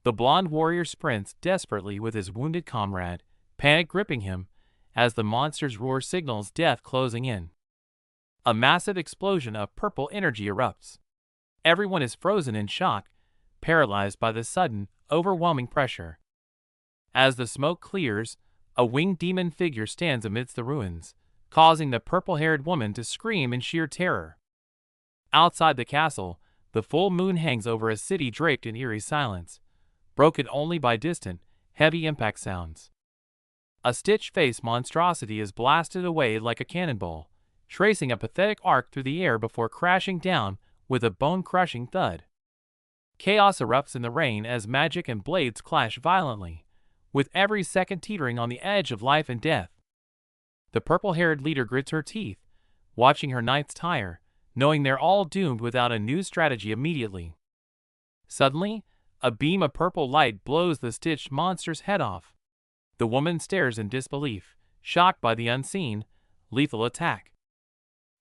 The blonde warrior sprints desperately with his wounded comrade, panic gripping him, as the monster's roar signals death closing in. A massive explosion of purple energy erupts. Everyone is frozen in shock, paralyzed by the sudden, overwhelming pressure. As the smoke clears, a winged demon figure stands amidst the ruins, causing the purple-haired woman to scream in sheer terror. Outside the castle, the full moon hangs over a city draped in eerie silence, broken only by distant, heavy impact sounds. A stitch-faced monstrosity is blasted away like a cannonball, tracing a pathetic arc through the air before crashing down with a bone-crushing thud. Chaos erupts in the rain as magic and blades clash violently, with every second teetering on the edge of life and death. The purple-haired leader grits her teeth, watching her knights tire, knowing they're all doomed without a new strategy immediately. Suddenly, a beam of purple light blows the stitched monster's head off. The woman stares in disbelief, shocked by the unseen, lethal attack.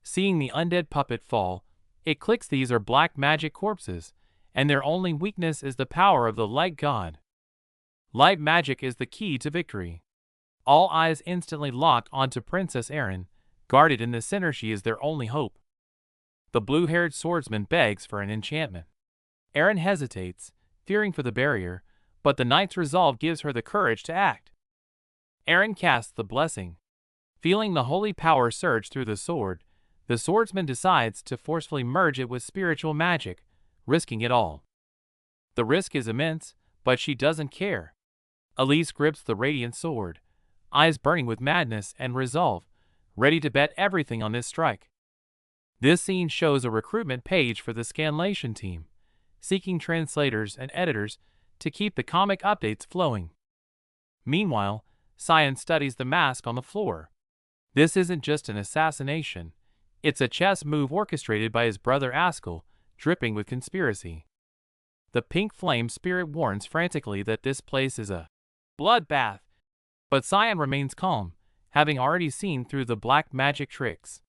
Seeing the undead puppet fall, it clicks these are black magic corpses, and their only weakness is the power of the light god. Light magic is the key to victory. All eyes instantly lock onto Princess Erin, guarded in the center. She is their only hope. The blue-haired swordsman begs for an enchantment. Erin hesitates, fearing for the barrier, but the knight's resolve gives her the courage to act. Erin casts the blessing. Feeling the holy power surge through the sword, the swordsman decides to forcefully merge it with spiritual magic, risking it all. The risk is immense, but she doesn't care. Elise grips the radiant sword, eyes burning with madness and resolve, ready to bet everything on this strike. This scene shows a recruitment page for the scanlation team, seeking translators and editors to keep the comic updates flowing. Meanwhile, Cyan studies the mask on the floor. This isn't just an assassination, it's a chess move orchestrated by his brother Askell, dripping with conspiracy. The pink flame spirit warns frantically that this place is a bloodbath, but Cyan remains calm, having already seen through the black magic tricks.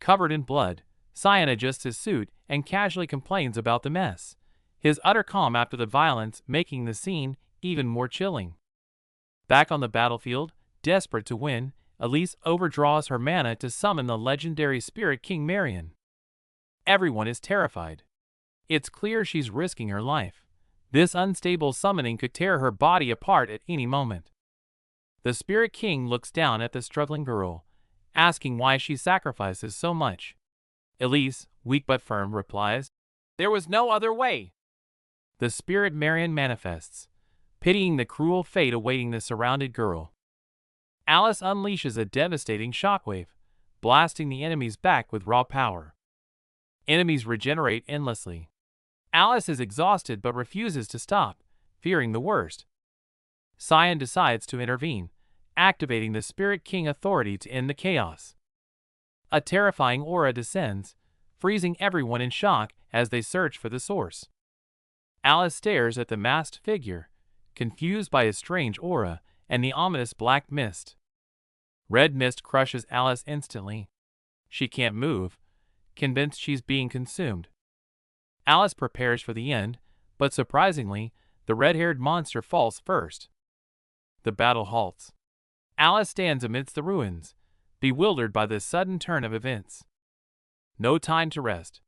Covered in blood, Cyan adjusts his suit and casually complains about the mess, his utter calm after the violence making the scene even more chilling. Back on the battlefield, desperate to win, Elise overdraws her mana to summon the legendary spirit King Marion. Everyone is terrified. It's clear she's risking her life. This unstable summoning could tear her body apart at any moment. The Spirit King looks down at the struggling girl, asking why she sacrifices so much. Elise, weak but firm, replies, "There was no other way." The Spirit Marion manifests, pitying the cruel fate awaiting the surrounded girl. Alice unleashes a devastating shockwave, blasting the enemy's back with raw power. Enemies regenerate endlessly. Alice is exhausted but refuses to stop, fearing the worst. Cyan decides to intervene, activating the Spirit King authority to end the chaos. A terrifying aura descends, freezing everyone in shock as they search for the source. Alice stares at the masked figure, confused by his strange aura and the ominous black mist. Red mist crushes Alice instantly. She can't move, convinced she's being consumed. Alice prepares for the end, but surprisingly, the red-haired monster falls first. The battle halts. Alice stands amidst the ruins, bewildered by this sudden turn of events. No time to rest.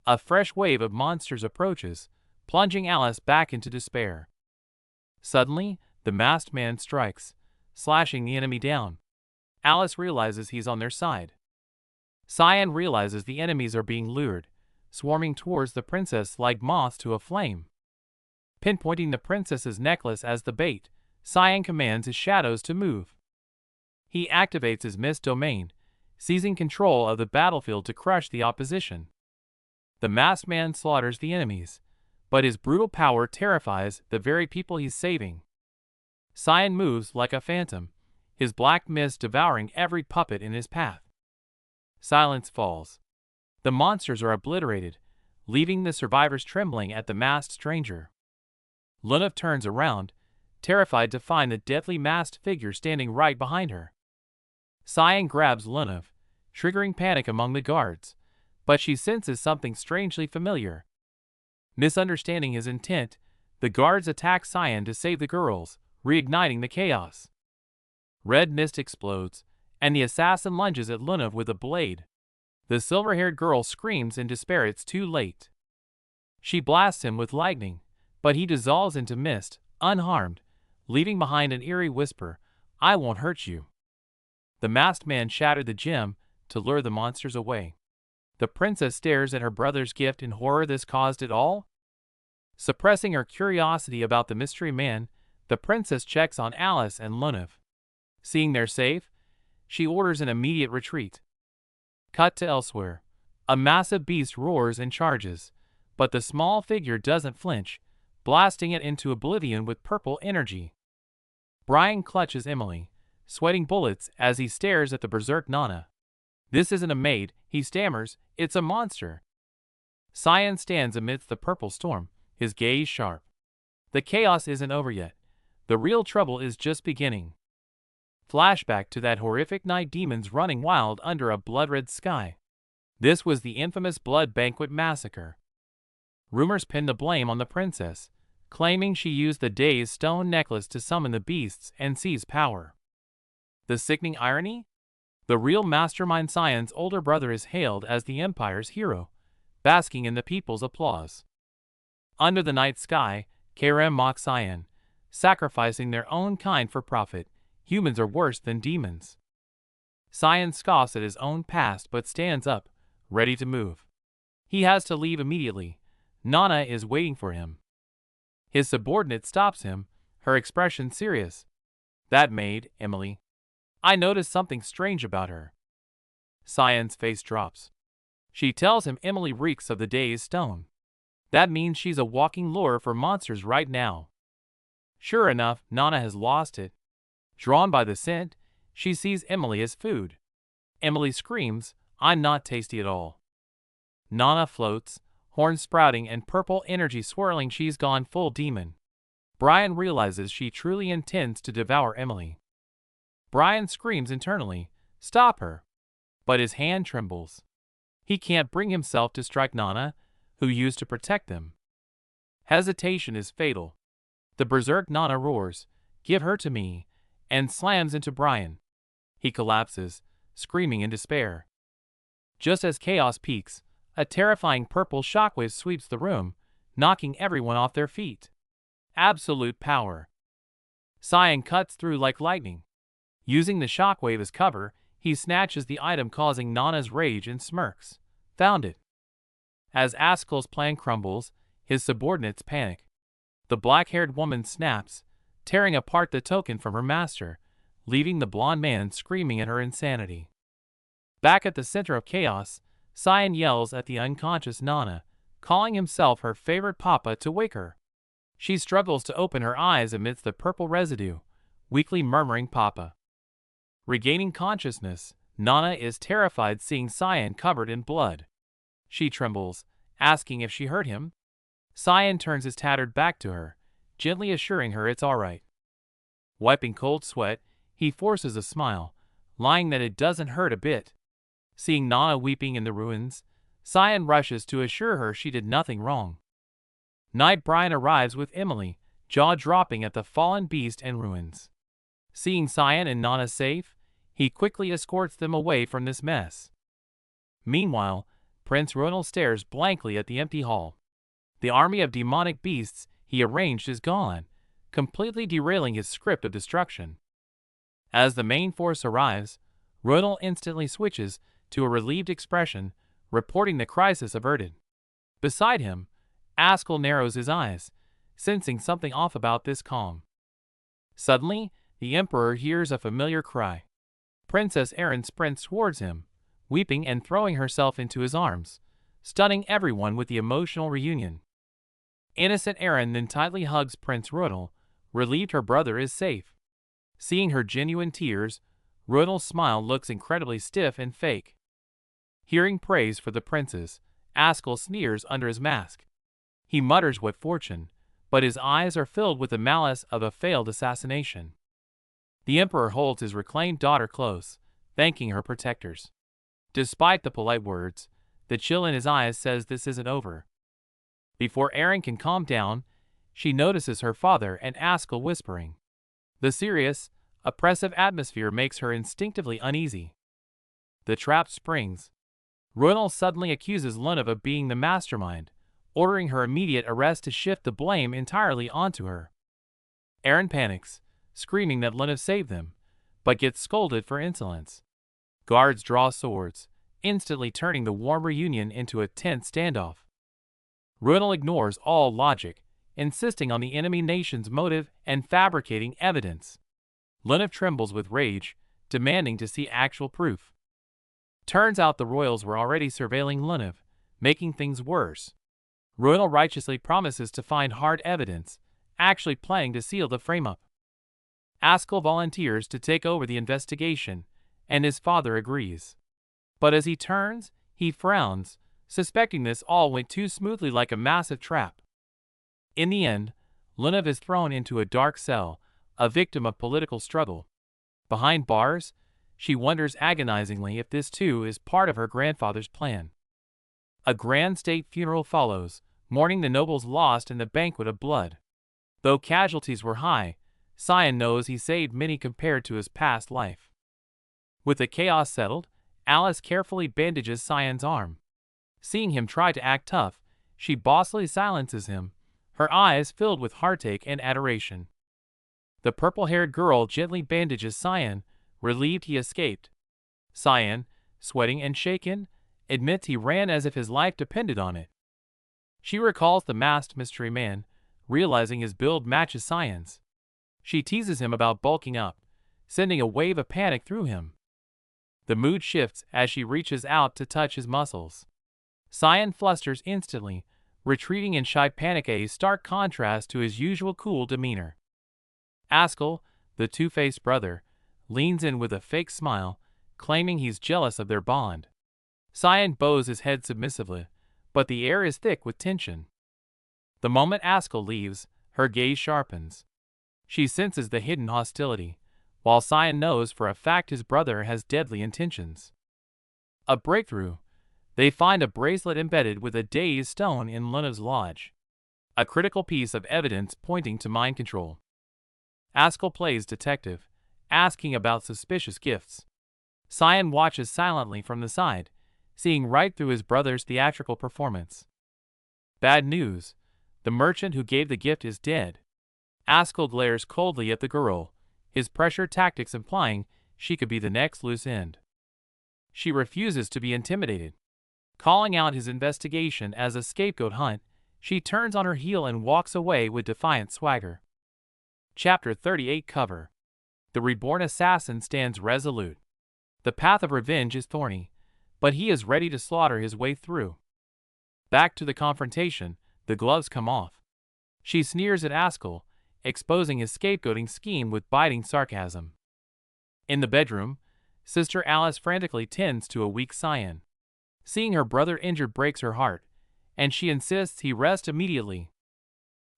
A fresh wave of monsters approaches, plunging Alice back into despair. Suddenly, the masked man strikes, slashing the enemy down. Alice realizes he's on their side. Cyan realizes the enemies are being lured, swarming towards the princess like moths to a flame. Pinpointing the princess's necklace as the bait, Cyan commands his shadows to move. He activates his mist domain, seizing control of the battlefield to crush the opposition. The masked man slaughters the enemies, but his brutal power terrifies the very people he's saving. Cyan moves like a phantom, his black mist devouring every puppet in his path. Silence falls. The monsters are obliterated, leaving the survivors trembling at the masked stranger. Lunov turns around, terrified to find the deathly masked figure standing right behind her. Cyan grabs Lunov, triggering panic among the guards, but she senses something strangely familiar. Misunderstanding his intent, the guards attack Cyan to save the girls, reigniting the chaos. Red mist explodes, and the assassin lunges at Lunov with a blade. The silver-haired girl screams in despair it's too late. She blasts him with lightning, but he dissolves into mist, unharmed, leaving behind an eerie whisper, "I won't hurt you." The masked man shattered the gem to lure the monsters away. The princess stares at her brother's gift in horror. This caused it all? Suppressing her curiosity about the mystery man, the princess checks on Alice and Lunov. Seeing they're safe, she orders an immediate retreat. Cut to elsewhere. A massive beast roars and charges, but the small figure doesn't flinch, blasting it into oblivion with purple energy. Brian clutches Emily, sweating bullets as he stares at the berserk Nana. This isn't a maid, he stammers, it's a monster. Cyan stands amidst the purple storm, his gaze sharp. The chaos isn't over yet. The real trouble is just beginning. Flashback to that horrific night, demons running wild under a blood-red sky. This was the infamous Blood Banquet massacre. Rumors pin the blame on the princess, claiming she used the day's stone necklace to summon the beasts and seize power. The sickening irony? The real mastermind Cyan's older brother is hailed as the Empire's hero, basking in the people's applause. Under the night sky, Kerem mocks Cyan, sacrificing their own kind for profit. Humans are worse than demons. Cyan scoffs at his own past but stands up, ready to move. He has to leave immediately. Nana is waiting for him. His subordinate stops him, her expression serious. "That maid, Emily. I noticed something strange about her." Cyan's face drops. She tells him Emily reeks of the day's stone. That means she's a walking lure for monsters right now. Sure enough, Nana has lost it. Drawn by the scent, she sees Emily as food. Emily screams, "I'm not tasty at all." Nana floats, horns sprouting and purple energy swirling. She's gone full demon. Brian realizes she truly intends to devour Emily. Brian screams internally, "Stop her!" But his hand trembles. He can't bring himself to strike Nana, who used to protect them. Hesitation is fatal. The berserk Nana roars, "Give her to me," and slams into Brian. He collapses, screaming in despair. Just as chaos peaks, a terrifying purple shockwave sweeps the room, knocking everyone off their feet. Absolute power. Cyan cuts through like lightning. Using the shockwave as cover, he snatches the item, causing Nana's rage and smirks. Found it. As Askel's plan crumbles, his subordinates panic. The black-haired woman snaps, tearing apart the token from her master, leaving the blonde man screaming at her insanity. Back at the center of chaos, Cyan yells at the unconscious Nana, calling himself her favorite papa to wake her. She struggles to open her eyes amidst the purple residue, weakly murmuring "Papa." Regaining consciousness, Nana is terrified seeing Cyan covered in blood. She trembles, asking if she hurt him. Cyan turns his tattered back to her, gently assuring her it's all right. Wiping cold sweat, he forces a smile, lying that it doesn't hurt a bit. Seeing Nana weeping in the ruins, Cyan rushes to assure her she did nothing wrong. Knight Brian arrives with Emily, jaw-dropping at the fallen beast and ruins. Seeing Cyan and Nana safe, he quickly escorts them away from this mess. Meanwhile, Prince Ronald stares blankly at the empty hall. The army of demonic beasts he arranged is gone, completely derailing his script of destruction. As the main force arrives, Ronald instantly switches to a relieved expression, reporting the crisis averted. Beside him, Askel narrows his eyes, sensing something off about this calm. Suddenly, the Emperor hears a familiar cry. Princess Erin sprints towards him, weeping and throwing herself into his arms, stunning everyone with the emotional reunion. Innocent Erin then tightly hugs Prince Ronald, relieved her brother is safe. Seeing her genuine tears, Ronald's smile looks incredibly stiff and fake. Hearing praise for the princess, Askel sneers under his mask. He mutters what fortune, but his eyes are filled with the malice of a failed assassination. The Emperor holds his reclaimed daughter close, thanking her protectors. Despite the polite words, the chill in his eyes says this isn't over. Before Erin can calm down, she notices her father and Askel whispering. The serious, oppressive atmosphere makes her instinctively uneasy. The trap springs. Ronald suddenly accuses Lunav of being the mastermind, ordering her immediate arrest to shift the blame entirely onto her. Erin panics, screaming that Lunav saved them, but gets scolded for insolence. Guards draw swords, instantly turning the warm reunion into a tense standoff. Ronald ignores all logic, insisting on the enemy nation's motive and fabricating evidence. Lunav trembles with rage, demanding to see actual proof. Turns out the royals were already surveilling Lunav, making things worse. Ronald righteously promises to find hard evidence, actually planning to seal the frame-up. Askel volunteers to take over the investigation, and his father agrees. But as he turns, he frowns, suspecting this all went too smoothly like a massive trap. In the end, Lunav is thrown into a dark cell, a victim of political struggle. Behind bars, she wonders agonizingly if this too is part of her grandfather's plan. A grand state funeral follows, mourning the nobles lost in the banquet of blood. Though casualties were high, Cyan knows he saved many compared to his past life. With the chaos settled, Alice carefully bandages Cyan's arm. Seeing him try to act tough, she bossily silences him, her eyes filled with heartache and adoration. The purple-haired girl gently bandages Cyan, relieved he escaped. Cyan, sweating and shaken, admits he ran as if his life depended on it. She recalls the masked mystery man, realizing his build matches Cyan's. She teases him about bulking up, sending a wave of panic through him. The mood shifts as she reaches out to touch his muscles. Cyan flusters instantly, retreating in shy panic, a stark contrast to his usual cool demeanor. Askell, the two-faced brother, leans in with a fake smile, claiming he's jealous of their bond. Cyan bows his head submissively, but the air is thick with tension. The moment Askell leaves, her gaze sharpens. She senses the hidden hostility, while Cyan knows for a fact his brother has deadly intentions. A breakthrough. They find a bracelet embedded with a dazed stone in Luna's lodge. A critical piece of evidence pointing to mind control. Askell plays detective, asking about suspicious gifts. Cyan watches silently from the side, seeing right through his brother's theatrical performance. Bad news. The merchant who gave the gift is dead. Askell glares coldly at the girl, his pressure tactics implying she could be the next loose end. She refuses to be intimidated. Calling out his investigation as a scapegoat hunt, she turns on her heel and walks away with defiant swagger. Chapter 38 Cover. The reborn assassin stands resolute. The path of revenge is thorny, but he is ready to slaughter his way through. Back to the confrontation, the gloves come off. She sneers at Askell, exposing his scapegoating scheme with biting sarcasm. In the bedroom, Sister Alice frantically tends to a weak Cyan. Seeing her brother injured breaks her heart, and she insists he rest immediately.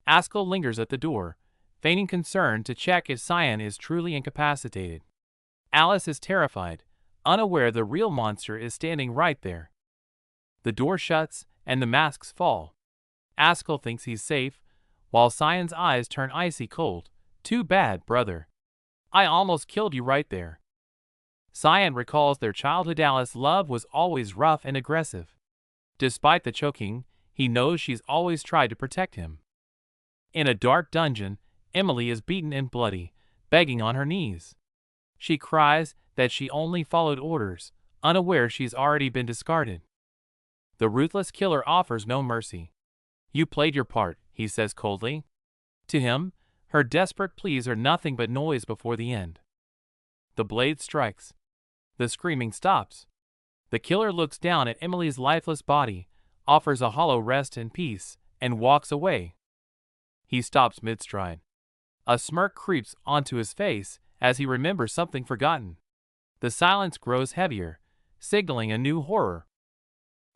Askell lingers at the door, feigning concern to check if Cyan is truly incapacitated. Alice is terrified, unaware the real monster is standing right there. The door shuts, and the masks fall. Askell thinks he's safe, while Cyan's eyes turn icy cold. Too bad, brother. I almost killed you right there. Cyan recalls their childhood. Alice's love was always rough and aggressive. Despite the choking, he knows she's always tried to protect him. In a dark dungeon, Emily is beaten and bloody, begging on her knees. She cries that she only followed orders, unaware she's already been discarded. The ruthless killer offers no mercy. You played your part, he says coldly. To him, her desperate pleas are nothing but noise before the end. The blade strikes. The screaming stops. The killer looks down at Emily's lifeless body, offers a hollow rest and peace, and walks away. He stops mid-stride. A smirk creeps onto his face as he remembers something forgotten. The silence grows heavier, signaling a new horror.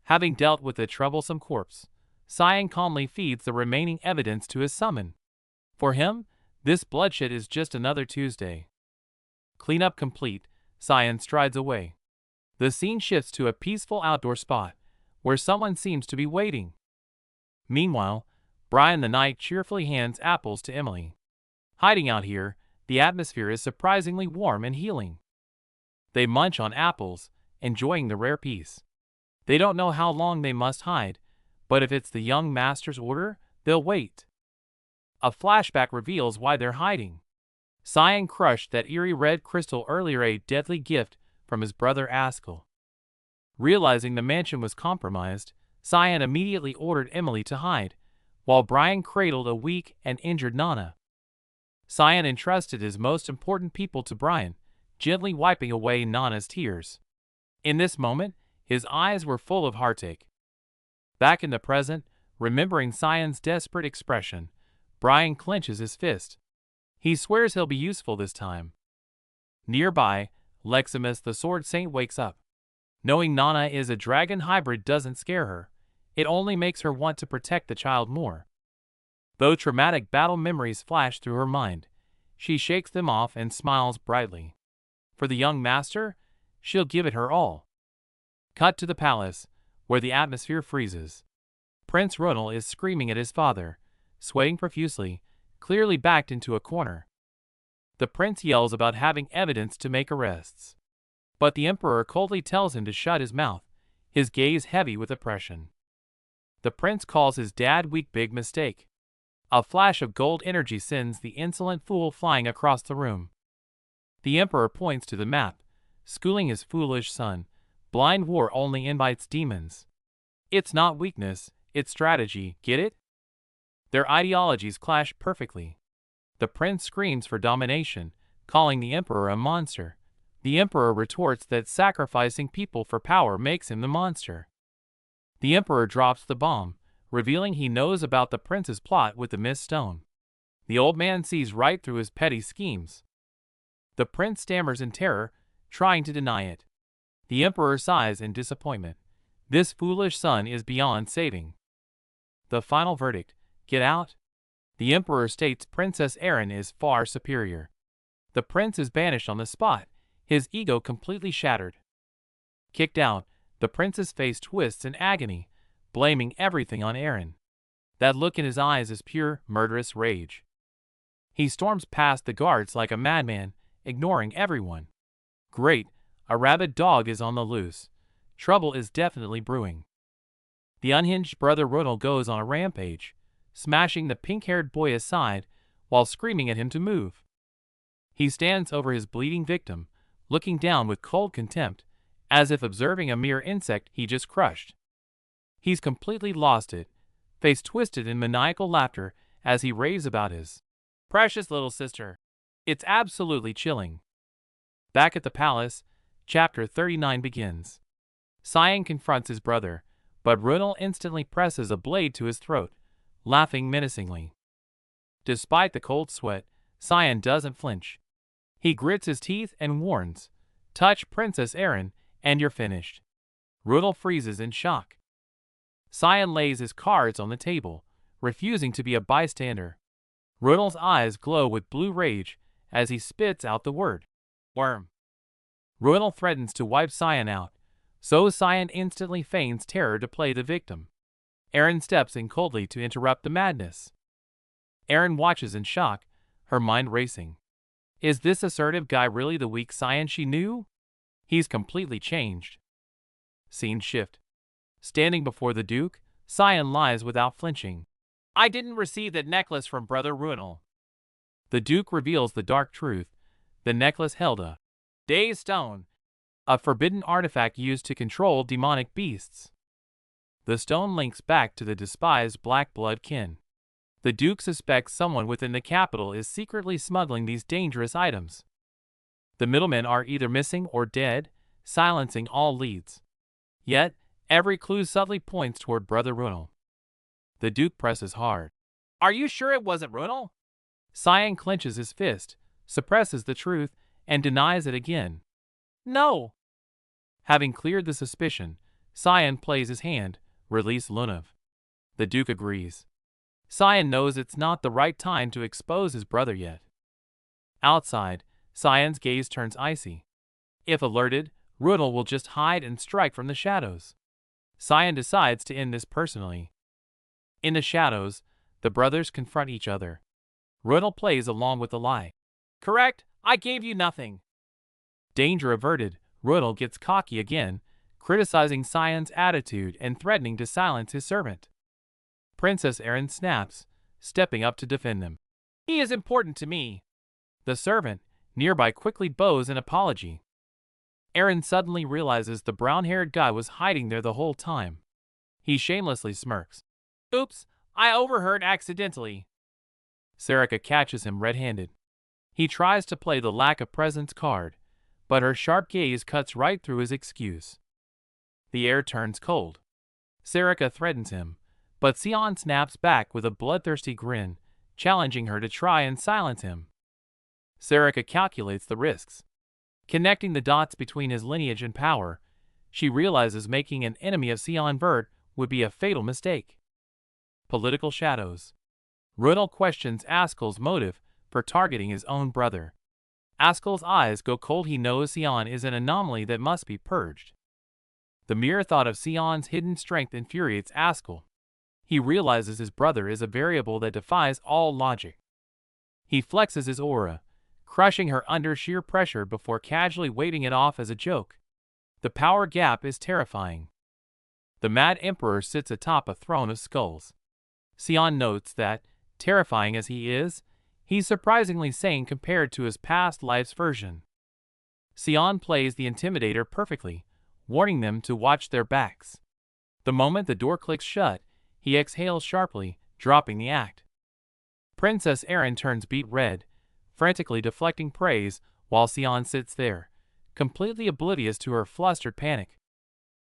Having dealt with the troublesome corpse, Cyan calmly feeds the remaining evidence to his summon. For him, this bloodshed is just another Tuesday. Cleanup complete, Cyan strides away. The scene shifts to a peaceful outdoor spot, where someone seems to be waiting. Meanwhile, Brian the Knight cheerfully hands apples to Emily. Hiding out here, the atmosphere is surprisingly warm and healing. They munch on apples, enjoying the rare peace. They don't know how long they must hide, but if it's the young master's order, they'll wait. A flashback reveals why they're hiding. Cyan crushed that eerie red crystal earlier, a deadly gift from his brother Askell. Realizing the mansion was compromised, Cyan immediately ordered Emily to hide, while Brian cradled a weak and injured Nana. Cyan entrusted his most important people to Brian, gently wiping away Nana's tears. In this moment, his eyes were full of heartache. Back in the present, remembering Cyan's desperate expression, Brian clenches his fist. He swears he'll be useful this time. Nearby, Leximus the Sword Saint wakes up. Knowing Nana is a dragon hybrid doesn't scare her. It only makes her want to protect the child more. Though traumatic battle memories flash through her mind, she shakes them off and smiles brightly. For the young master, she'll give it her all. Cut to the palace, where the atmosphere freezes. Prince Ronald is screaming at his father, sweating profusely, clearly backed into a corner. The prince yells about having evidence to make arrests. But the emperor coldly tells him to shut his mouth, his gaze heavy with oppression. The prince calls his dad weak. Big mistake. A flash of gold energy sends the insolent fool flying across the room. The emperor points to the map, schooling his foolish son. Blind war only invites demons. It's not weakness, it's strategy, get it? Their ideologies clash perfectly. The prince screams for domination, calling the emperor a monster. The emperor retorts that sacrificing people for power makes him the monster. The emperor drops the bomb, revealing he knows about the prince's plot with the mist stone. The old man sees right through his petty schemes. The prince stammers in terror, trying to deny it. The emperor sighs in disappointment. This foolish son is beyond saving. The final verdict: get out. The emperor states Princess Erin is far superior. The prince is banished on the spot, his ego completely shattered. Kicked out, the prince's face twists in agony, blaming everything on Erin. That look in his eyes is pure, murderous rage. He storms past the guards like a madman, ignoring everyone. Great, a rabid dog is on the loose. Trouble is definitely brewing. The unhinged brother Ronald goes on a rampage, smashing the pink-haired boy aside while screaming at him to move. He stands over his bleeding victim, looking down with cold contempt, as if observing a mere insect he just crushed. He's completely lost it, face twisted in maniacal laughter as he raves about his precious little sister. It's absolutely chilling. Back at the palace, Chapter 39 begins. Cyan confronts his brother, but Ronald instantly presses a blade to his throat, laughing menacingly. Despite the cold sweat, Cyan doesn't flinch. He grits his teeth and warns, "Touch Princess Erin, and you're finished." Ronald freezes in shock. Cyan lays his cards on the table, refusing to be a bystander. Ronald's eyes glow with blue rage as he spits out the word, "worm." Ronald threatens to wipe Cyan out, so Cyan instantly feigns terror to play the victim. Erin steps in coldly to interrupt the madness. Erin watches in shock, her mind racing. Is this assertive guy really the weak Cyan she knew? He's completely changed. Scene shift. Standing before the Duke, Cyan lies without flinching. "I didn't receive that necklace from Brother Ronald." The Duke reveals the dark truth. The necklace held a dazed stone, a forbidden artifact used to control demonic beasts. The stone links back to the despised Black Blood kin. The Duke suspects someone within the capital is secretly smuggling these dangerous items. The middlemen are either missing or dead, silencing all leads. Yet, every clue subtly points toward Brother Ronald. The Duke presses hard. "Are you sure it wasn't Ronald?" Cyan clenches his fist, suppresses the truth, and denies it again. "No." Having cleared the suspicion, Cyan plays his hand, "Release Lunav." The Duke agrees. Cyan knows it's not the right time to expose his brother yet. Outside, Cyan's gaze turns icy. If alerted, Ronald will just hide and strike from the shadows. Cyan decides to end this personally. In the shadows, the brothers confront each other. Ronald plays along with the lie. "Correct, I gave you nothing." Danger averted, Ronald gets cocky again, criticizing Cyan's attitude and threatening to silence his servant. Princess Erin snaps, stepping up to defend them. "He is important to me." The servant, nearby, quickly bows an apology. Erin suddenly realizes the brown-haired guy was hiding there the whole time. He shamelessly smirks. "Oops, I overheard accidentally." Sarika catches him red-handed. He tries to play the lack of presence card, but her sharp gaze cuts right through his excuse. The air turns cold. Sarika threatens him, but Sion snaps back with a bloodthirsty grin, challenging her to try and silence him. Sarika calculates the risks. Connecting the dots between his lineage and power, she realizes making an enemy of Sion Vert would be a fatal mistake. Political shadows. Ronald questions Askel's motive for targeting his own brother. Askel's eyes go cold. He knows Sion is an anomaly that must be purged. The mere thought of Sion's hidden strength infuriates Askel. He realizes his brother is a variable that defies all logic. He flexes his aura, crushing her under sheer pressure before casually waving it off as a joke. The power gap is terrifying. The Mad Emperor sits atop a throne of skulls. Sion notes that, terrifying as he is, he's surprisingly sane compared to his past life's version. Sion plays the Intimidator perfectly, warning them to watch their backs. The moment the door clicks shut, he exhales sharply, dropping the act. Princess Erin turns beet red, frantically deflecting praise while Sion sits there, completely oblivious to her flustered panic.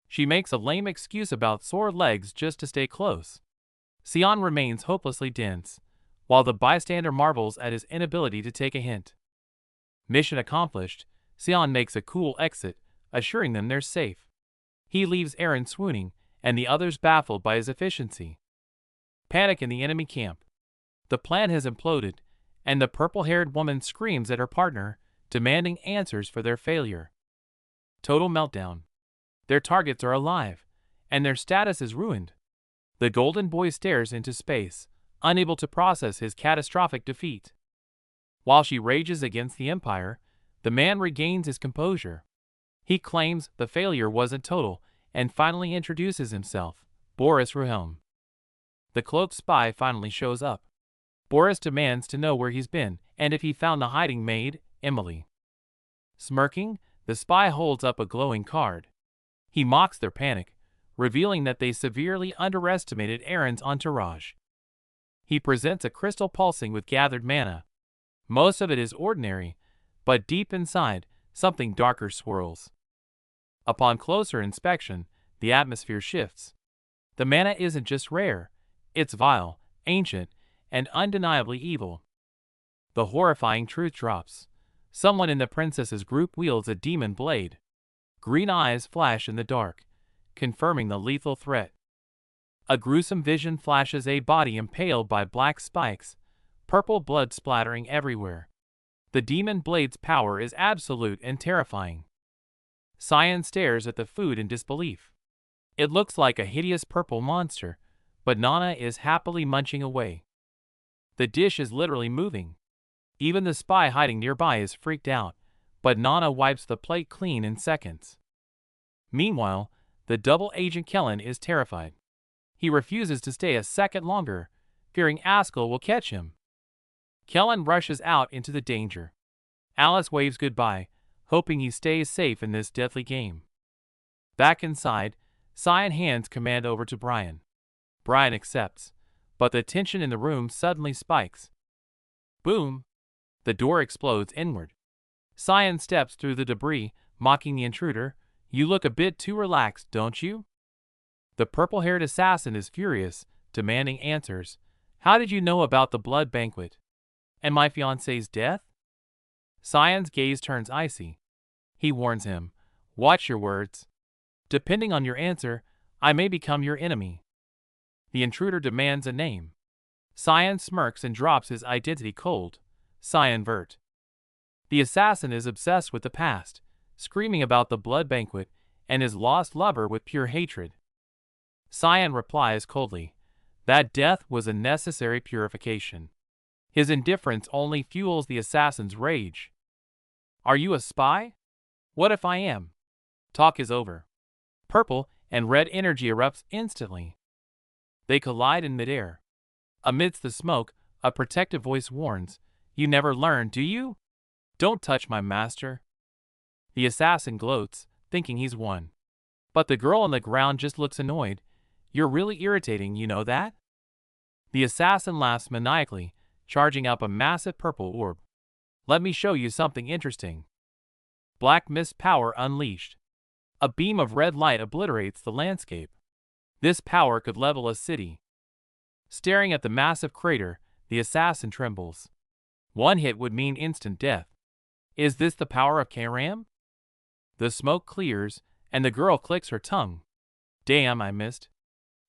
She makes a lame excuse about sore legs just to stay close. Sion remains hopelessly dense, while the bystander marvels at his inability to take a hint. Mission accomplished, Sion makes a cool exit, assuring them they're safe. He leaves Erin swooning, and the others baffled by his efficiency. Panic in the enemy camp. The plan has imploded, and the purple-haired woman screams at her partner, demanding answers for their failure. Total meltdown. Their targets are alive, and their status is ruined. The golden boy stares into space, unable to process his catastrophic defeat. While she rages against the Empire, the man regains his composure. He claims the failure wasn't total and finally introduces himself, Boris Ruhelm. The cloaked spy finally shows up. Boris demands to know where he's been and if he found the hiding maid, Emily. Smirking, the spy holds up a glowing card. He mocks their panic, revealing that they severely underestimated Erin's entourage. He presents a crystal pulsing with gathered mana. Most of it is ordinary, but deep inside, something darker swirls. Upon closer inspection, the atmosphere shifts. The mana isn't just rare, it's vile, ancient, and undeniably evil. The horrifying truth drops. Someone in the princess's group wields a demon blade. Green eyes flash in the dark, confirming the lethal threat. A gruesome vision flashes a body impaled by black spikes, purple blood splattering everywhere. The demon blade's power is absolute and terrifying. Sion stares at the food in disbelief. It looks like a hideous purple monster, but Nana is happily munching away. The dish is literally moving. Even the spy hiding nearby is freaked out, but Nana wipes the plate clean in seconds. Meanwhile, the double agent Kellen is terrified. He refuses to stay a second longer, fearing Askell will catch him. Kellen rushes out into the danger. Alice waves goodbye, hoping he stays safe in this deadly game. Back inside, Sion hands command over to Brian. Brian accepts, but the tension in the room suddenly spikes. Boom! The door explodes inward. Sion steps through the debris, mocking the intruder. You look a bit too relaxed, don't you? The purple-haired assassin is furious, demanding answers. How did you know about the blood banquet? And my fiancé's death? Sion's gaze turns icy. He warns him, watch your words. Depending on your answer, I may become your enemy. The intruder demands a name. Sion smirks and drops his identity cold. Sion Vert. The assassin is obsessed with the past, screaming about the blood banquet and his lost lover with pure hatred. Sion replies coldly, that death was a necessary purification. His indifference only fuels the assassin's rage. Are you a spy? What if I am? Talk is over. Purple and red energy erupts instantly. They collide in midair. Amidst the smoke, a protective voice warns, you never learn, do you? Don't touch my master. The assassin gloats, thinking he's won. But the girl on the ground just looks annoyed. You're really irritating, you know that? The assassin laughs maniacally, charging up a massive purple orb. Let me show you something interesting. Black mist power unleashed. A beam of red light obliterates the landscape. This power could level a city. Staring at the massive crater, the assassin trembles. One hit would mean instant death. Is this the power of Karam? The smoke clears, and the girl clicks her tongue. Damn, I missed.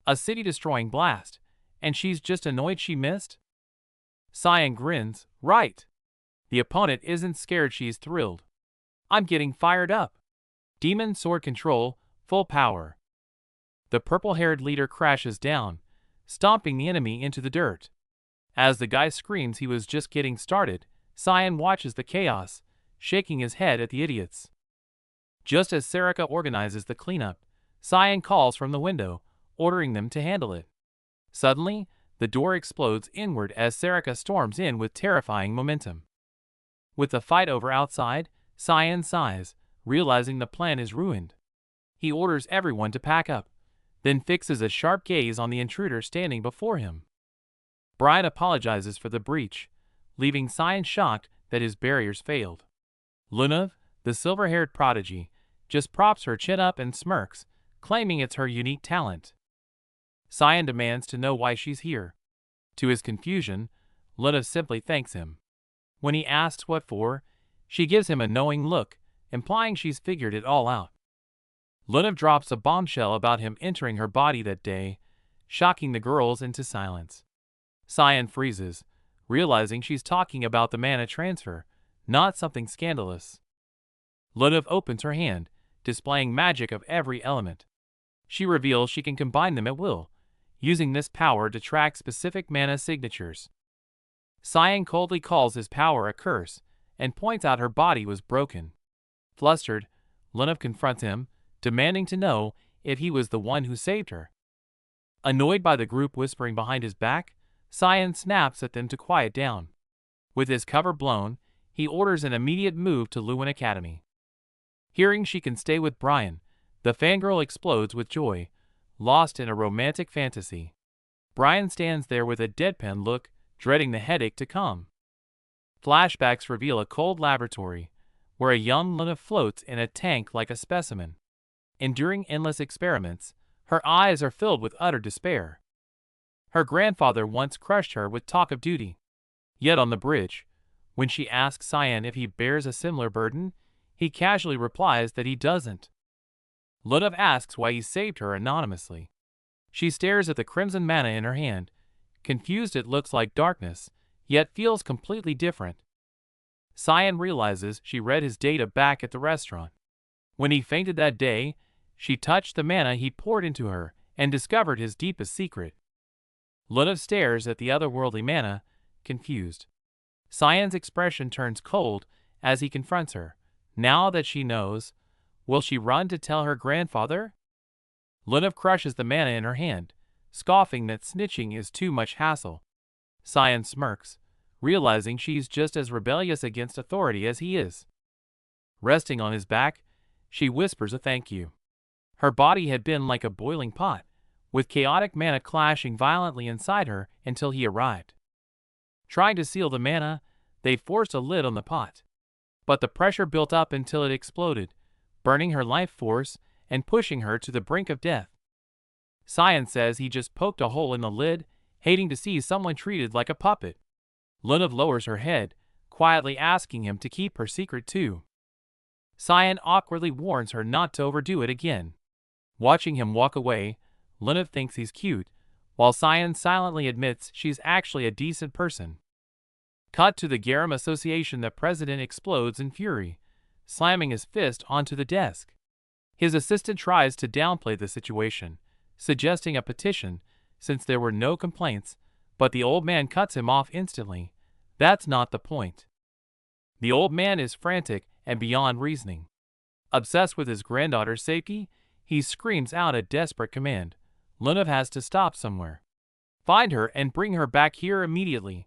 A city-destroying blast, and she's just annoyed she missed? Sion grins, right. The opponent isn't scared, she's thrilled. I'm getting fired up. Demon sword control, full power. The purple-haired leader crashes down, stomping the enemy into the dirt. As the guy screams he was just getting started, Sion watches the chaos, shaking his head at the idiots. Just as Sarika organizes the cleanup, Sion calls from the window, ordering them to handle it. Suddenly, the door explodes inward as Sarika storms in with terrifying momentum. With the fight over outside, Sion sighs, realizing the plan is ruined. He orders everyone to pack up, then fixes a sharp gaze on the intruder standing before him. Brian apologizes for the breach, leaving Cyan shocked that his barriers failed. Luna, the silver-haired prodigy, just props her chin up and smirks, claiming it's her unique talent. Cyan demands to know why she's here. To his confusion, Luna simply thanks him. When he asks what for, she gives him a knowing look, implying she's figured it all out. Luna drops a bombshell about him entering her body that day, shocking the girls into silence. Cyan freezes, realizing she's talking about the mana transfer, not something scandalous. Luna opens her hand, displaying magic of every element. She reveals she can combine them at will, using this power to track specific mana signatures. Cyan coldly calls his power a curse, and points out her body was broken. Flustered, Luna confronts him, demanding to know if he was the one who saved her. Annoyed by the group whispering behind his back, Cyan snaps at them to quiet down. With his cover blown, he orders an immediate move to Lewin Academy. Hearing she can stay with Brian, the fangirl explodes with joy, lost in a romantic fantasy. Brian stands there with a deadpan look, dreading the headache to come. Flashbacks reveal a cold laboratory, where a young Luna floats in a tank like a specimen. Enduring endless experiments, her eyes are filled with utter despair. Her grandfather once crushed her with talk of duty. Yet on the bridge, when she asks Cyan if he bears a similar burden, he casually replies that he doesn't. Luna asks why he saved her anonymously. She stares at the crimson mana in her hand, confused. It looks like darkness, yet feels completely different. Cyan realizes she read his data back at the restaurant. When he fainted that day, she touched the mana he poured into her and discovered his deepest secret. Luna stares at the otherworldly mana, confused. Cyan's expression turns cold as he confronts her. Now that she knows, will she run to tell her grandfather? Luna crushes the mana in her hand, scoffing that snitching is too much hassle. Cyan smirks, realizing she's just as rebellious against authority as he is. Resting on his back, she whispers a thank you. Her body had been like a boiling pot, with chaotic mana clashing violently inside her until he arrived. Trying to seal the mana, they forced a lid on the pot. But the pressure built up until it exploded, burning her life force and pushing her to the brink of death. Cyan says he just poked a hole in the lid, hating to see someone treated like a puppet. Luna lowers her head, quietly asking him to keep her secret too. Cyan awkwardly warns her not to overdo it again. Watching him walk away, Luna thinks he's cute, while Cyan silently admits she's actually a decent person. Cut to the Garum Association. The president explodes in fury, slamming his fist onto the desk. His assistant tries to downplay the situation, suggesting a petition since there were no complaints, but the old man cuts him off instantly. That's not the point. The old man is frantic and beyond reasoning. Obsessed with his granddaughter's safety, he screams out a desperate command. Luna has to stop somewhere. Find her and bring her back here immediately.